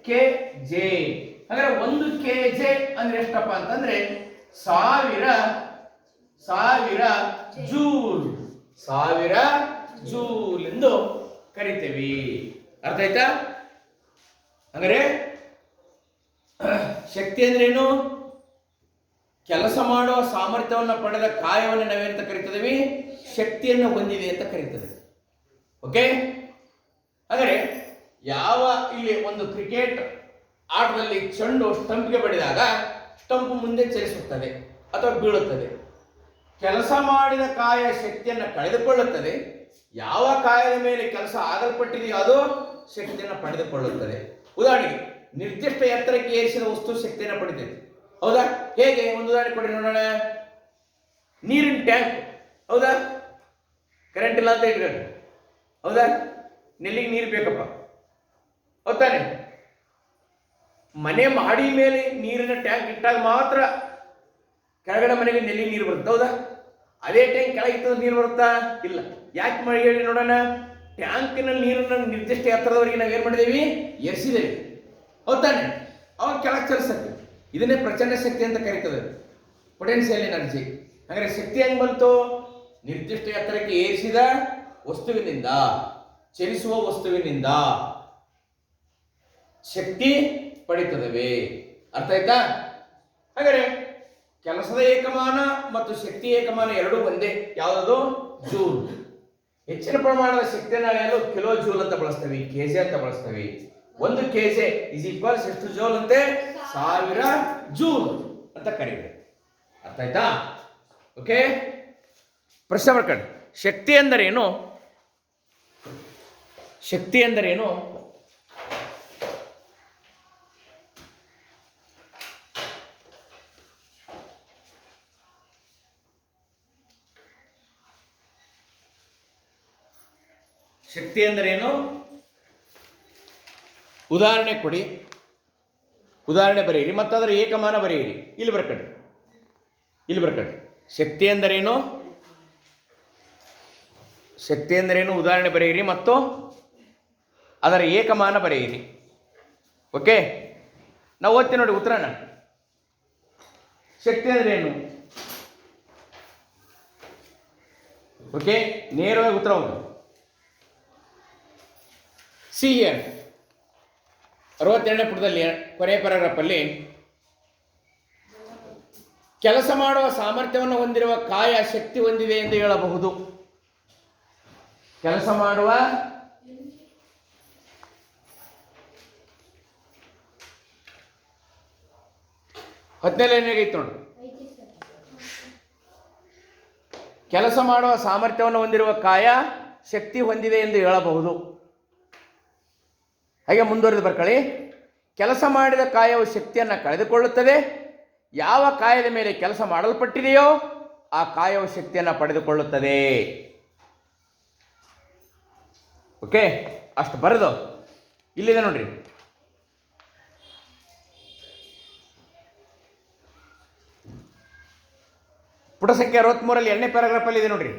ಕೆ ಜೆ. ಹಾಗಾದ್ರೆ 1 kg ಅಂದ್ರೆ ಎಷ್ಟಪ್ಪ ಅಂತಂದ್ರೆ 1000 ಜೂಲ್, 1000 ಜೂಲ್ ಎಂದು ಕರಿತೇವೆ. ಅರ್ಥ ಆಯ್ತಾ? ಹಾಗಾದ್ರೆ ಶಕ್ತಿ ಅಂದ್ರೆ ಏನು? ಕೆಲಸ ಮಾಡುವ ಸಾಮರ್ಥ್ಯವನ್ನು ಪಡೆದ ಕಾಯವನ್ನು ನಾವೇನಂತ ಕರಿತೇವೆ? ಶಕ್ತಿಯನ್ನು ಹೊಂದಿದೆ ಅಂತ ಕರೀತದೆ. ಓಕೆ, ಹಾಗಾದ್ರೆ ಯಾವ ಇಲ್ಲಿ ಒಂದು ಕ್ರಿಕೆಟ್ ಆಟದಲ್ಲಿ ಚೆಂಡು ಸ್ಟಂಪ್ಗೆ ಬಡಿದಾಗ ಸ್ಟಂಪ್ ಮುಂದೆ ಚಲಿಸುತ್ತದೆ ಅಥವಾ ಬೀಳುತ್ತದೆ. ಕೆಲಸ ಮಾಡಿದ ಕಾಯ ಶಕ್ತಿಯನ್ನು ಕಳೆದುಕೊಳ್ಳುತ್ತದೆ. ಯಾವ ಕಾಯದ ಮೇಲೆ ಕೆಲಸ ಆಗಲ್ಪಟ್ಟಿದೆಯೋ ಅದು ಶಕ್ತಿಯನ್ನು ಪಡೆದುಕೊಳ್ಳುತ್ತದೆ. ಉದಾಹರಣೆಗೆ ನಿರ್ದಿಷ್ಟ ಎತ್ತರಕ್ಕೆ ಏರಿಸಿದ ವಸ್ತು ಶಕ್ತಿಯನ್ನು ಪಡಿತೈತೆ. ಹೌದಾ? ಹೇಗೆ? ಒಂದು ಉದಾಹರಣೆ ಕೊಡಿ ನೋಡೋಣ. ನೀರಿನ ಟ್ಯಾಂಕ್, ಹೌದಾ? ಕರೆಂಟ್ ಇಲ್ಲ ಅಂತ ಇಟ್ಕೊಂಡು, ಹೌದಾ? ನೆಲ್ಲಿಗೆ ನೀರು ಬೇಕಪ್ಪ, ಹೌದಾನೆ? ಮನೆ ಮಾಡಿ ಮೇಲೆ ನೀರಿನ ಟ್ಯಾಂಕ್ ಇಟ್ಟಾಗ ಮಾತ್ರ ಕೆಳಗಡೆ ಮನೆಗೆ ನೆಲ್ಲಿ ನೀರು ಬರುತ್ತೆ, ಹೌದಾ? ಅದೇ ಟ್ಯಾಂಕ್ ಕೆಳಗೆ ಇತ್ತದ ನೀರು ಬರುತ್ತಾ? ಇಲ್ಲ. ಯಾಕೆ ಮಾಡಿ ಹೇಳಿ ನೋಡೋಣ. ಟ್ಯಾಂಕಿನಲ್ಲಿ ನೀರನ್ನು ನಿರ್ದಿಷ್ಟ ಎತ್ತರದವರೆಗೆ ನಾವು ಏನು ಮಾಡಿದೇವಿ? ಎರಿಸಿದೇವೆ, ಹೌದಾನೆ? ಅವಾಗ ಕೆಳಗೆ ಚಲಿಸುತ್ತೆ. ಇದನ್ನೇ ಪ್ರಚಂಡ ಶಕ್ತಿ ಅಂತ ಕರೀತದೆ, ಪೊಟೆನ್ಷಿಯಲ್ ಎನರ್ಜಿ. ಹಾಗಾದ್ರೆ ಶಕ್ತಿ ಹೆಂಗ್ ಬಂತು? ನಿರ್ದಿಷ್ಟ ಎತ್ತರಕ್ಕೆ ಏರಿಸಿದ ವಸ್ತುವಿನಿಂದ, ಚಲಿಸುವ ವಸ್ತುವಿನಿಂದ ಶಕ್ತಿ ಪಡಿತದವೆ. ಅರ್ಥ ಆಯ್ತಾ? ಹಾಗಾದ್ರೆ ಕೆಲಸದ ಏಕಮಾನ ಮತ್ತು ಶಕ್ತಿ ಏಕಮಾನ ಎರಡೂ ಒಂದೇ. ಯಾವುದದು? ಜೂಲ್. ಹೆಚ್ಚಿನ ಪ್ರಮಾಣದ ಶಕ್ತಿಯನ್ನು ಅಳೆಯಲು ಕಿಲೋ ಜೂಲ್ ಅಂತ ಬಳಸ್ತೇವೆ, ಕೆಜೆ ಅಂತ ಬಳಸ್ತೇವೆ. ಒಂದು ಕೆಜೆ ಇಸ್ ಈಕ್ವಲ್ಸ್ ಎಷ್ಟು ಜೂಲ್ ಅಂತೆ? 1000 ಜೂಲ್ ಅಂತ ಕರೀತಾರೆ. ಅರ್ಥ ಆಯ್ತಾ? ಓಕೆ, ಪ್ರಶ್ನೆ ಬರ್ಕಂಡು. ಶಕ್ತಿ ಎಂದರೇನು? ಶಕ್ತಿ ಎಂದರೇನು? ಶಕ್ತಿ ಎಂದರೇನು? ಉದಾಹರಣೆ ಕೊಡಿ, ಉದಾಹರಣೆ ಬರೆಯಿರಿ, ಮತ್ತು ಅದರ ಏಕಮಾನ ಬರೆಯಿರಿ. ಇಲ್ಲಿ ಬರ್ಕಡ್ರಿ, ಇಲ್ಲಿ ಬರ್ಕಡ್ರಿ. ಶಕ್ತಿ ಎಂದರೇನು? ಶಕ್ತಿ ಎಂದರೇನು? ಉದಾಹರಣೆ ಬರೆಯಿರಿ ಮತ್ತು ಅದರ ಏಕಮಾನ ಬರೆಯಿರಿ. ಓಕೆ, ನಾವು ಓದ್ತೀವಿ ನೋಡಿ ಉತ್ತರನ. ಶಕ್ತಿ ಅಂದ್ರೇನು? ಓಕೆ, ನೇರವಾಗಿ ಉತ್ತರ ಹೋಗಿ. ಸಿ ಹಿಯರ್ 62ನೇ ಪುಟದಲ್ಲಿ ಕೊನೆಯ ಪ್ಯಾರಾಗ್ರಾಫಲ್ಲಿ ಕೆಲಸ ಮಾಡುವ ಸಾಮರ್ಥ್ಯವನ್ನು ಹೊಂದಿರುವ ಕಾಯ ಶಕ್ತಿ ಹೊಂದಿದೆ ಎಂದು ಹೇಳಬಹುದು. ಕೆಲಸ ಮಾಡುವ ಹದಿನೇಳನೇಗೈತೆ ನೋಡಿ. ಕೆಲಸ ಮಾಡುವ ಸಾಮರ್ಥ್ಯವನ್ನು ಹೊಂದಿರುವ ಕಾಯ ಶಕ್ತಿ ಹೊಂದಿದೆ ಎಂದು ಹೇಳಬಹುದು. ಹಾಗೆ ಮುಂದುವರೆದು ಬರ್ಕೊಳ್ಳಿ. ಕೆಲಸ ಮಾಡಿದ ಕಾಯವು ಶಕ್ತಿಯನ್ನು ಕಳೆದುಕೊಳ್ಳುತ್ತದೆ. ಯಾವ ಕಾಯದ ಮೇಲೆ ಕೆಲಸ ಮಾಡಲ್ಪಟ್ಟಿದೆಯೋ ಆ ಕಾಯವು ಶಕ್ತಿಯನ್ನು ಪಡೆದುಕೊಳ್ಳುತ್ತದೆ. ಓಕೆ, ಅಷ್ಟು ಬರೆದು ಇಲ್ಲಿದೆ ನೋಡ್ರಿ. ಪುಟ ಸಂಖ್ಯೆ 63ರಲ್ಲಿ 2ನೇ ಪ್ಯಾರಾಗ್ರಾಫಲ್ಲಿ ಇದೆ ನೋಡ್ರಿ.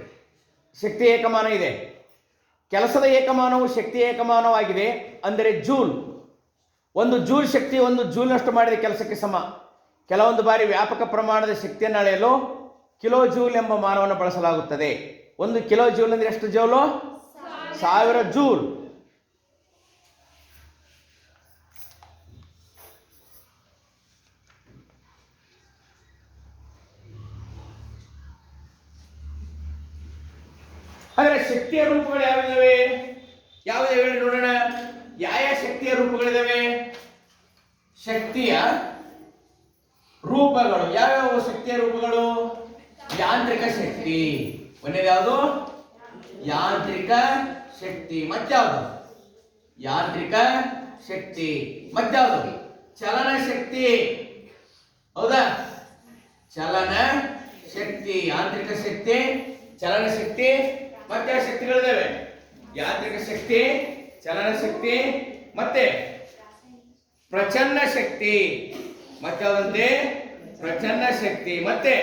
ಶಕ್ತಿ ಏಕಮಾನ ಇದೆ. ಕೆಲಸದ ಏಕಮಾನವು ಶಕ್ತಿ ಏಕಮಾನವಾಗಿದೆ. ಅಂದರೆ ಜೂಲ್. ಒಂದು ಜೂಲ್ ಶಕ್ತಿ ಒಂದು ಜೂಲ್ನಷ್ಟು ಮಾಡಿದ ಕೆಲಸಕ್ಕೆ ಸಮ. ಕೆಲವೊಂದು ಬಾರಿ ವ್ಯಾಪಕ ಪ್ರಮಾಣದ ಶಕ್ತಿಯನ್ನು ಅಳೆಯಲು ಕಿಲೋ ಜೂಲ್ ಎಂಬ ಮಾನವನ್ನು ಬಳಸಲಾಗುತ್ತದೆ. ಒಂದು ಕಿಲೋ ಜೂಲ್ ಅಂದರೆ ಎಷ್ಟು ಜೂಲು? 1000 ಜೂಲ್. ಹಾಗಾದ್ರೆ ಶಕ್ತಿಯ ರೂಪಗಳು ಯಾವಿದಾವೆ? ಯಾವುದೇ ಹೇಳಿ ನೋಡೋಣ. ಯಾವ ಶಕ್ತಿಯ ರೂಪಗಳಿದಾವೆ? ಶಕ್ತಿಯ ರೂಪಗಳು ಯಾವ್ಯಾವ? ಶಕ್ತಿಯ ರೂಪಗಳು ಯಾಂತ್ರಿಕ ಶಕ್ತಿ. ಒಂದೇದು ಯಾವುದು? ಯಾಂತ್ರಿಕ ಶಕ್ತಿ. ಮತ್ಯಾವುದು? ಯಾಂತ್ರಿಕ ಶಕ್ತಿ. ಮತ್ಯಾವುದು? ಚಲನ ಶಕ್ತಿ. ಹೌದಾ? ಚಲನ ಶಕ್ತಿ, ಯಾಂತ್ರಿಕ ಶಕ್ತಿ, ಚಲನ ಶಕ್ತಿ. ಮತ್ತೆ ಶಕ್ತಿಗಳಿದಾವೆ. ಯಾಂತ್ರಿಕ ಶಕ್ತಿ, ಚಲನ ಶಕ್ತಿ, ಮತ್ತೆ ಪ್ರಚನ್ನ ಶಕ್ತಿ. ಮತ್ತೆ ಯಾವ್ದಂತೆ? ಪ್ರಚನ್ನ ಶಕ್ತಿ. ಮತ್ತೆ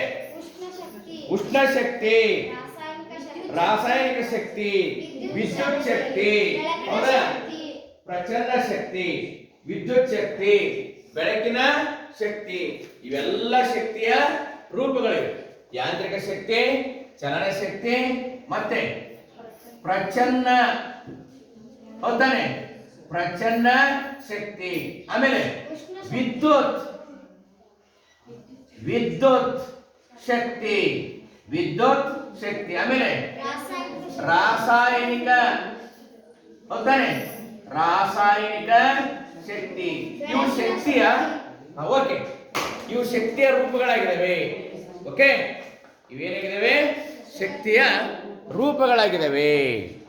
ಉಷ್ಣ ಶಕ್ತಿ, ರಾಸಾಯನಿಕ ಶಕ್ತಿ, ವಿದ್ಯುತ್ ಶಕ್ತಿ. ಹೌದಾ? ಪ್ರಚನ್ನ ಶಕ್ತಿ, ವಿದ್ಯುತ್ ಶಕ್ತಿ, ಬೆಳಕಿನ ಶಕ್ತಿ. ಇವೆಲ್ಲ ಶಕ್ತಿಯ ರೂಪಗಳಿವೆ. ಯಾಂತ್ರಿಕ ಶಕ್ತಿ, ಚಲನ ಶಕ್ತಿ, ಮತ್ತೆ ಪ್ರಚನ್ನ. ಹೌದಾನೆ? ಪ್ರಚನ್ನ ಶಕ್ತಿ. ಆಮೇಲೆ ವಿದ್ಯುತ್, ವಿದ್ಯುತ್ ಶಕ್ತಿ, ವಿದ್ಯುತ್ ಶಕ್ತಿ. ಆಮೇಲೆ ರಾಸಾಯನಿಕ. ಹೌದಾನೆ? ರಾಸಾಯನಿಕ ಶಕ್ತಿ. ಇವು ಶಕ್ತಿಯ ಓಕೆ, ಇವು ಶಕ್ತಿಯ ರೂಪಗಳಾಗಿದ್ದಾವೆ. ಓಕೆ, ಇವೇನಾಗಿದ್ದಾವೆ? ಶಕ್ತಿಯ ರೂಪಗಳಾಗಿದ್ದಾವೆ.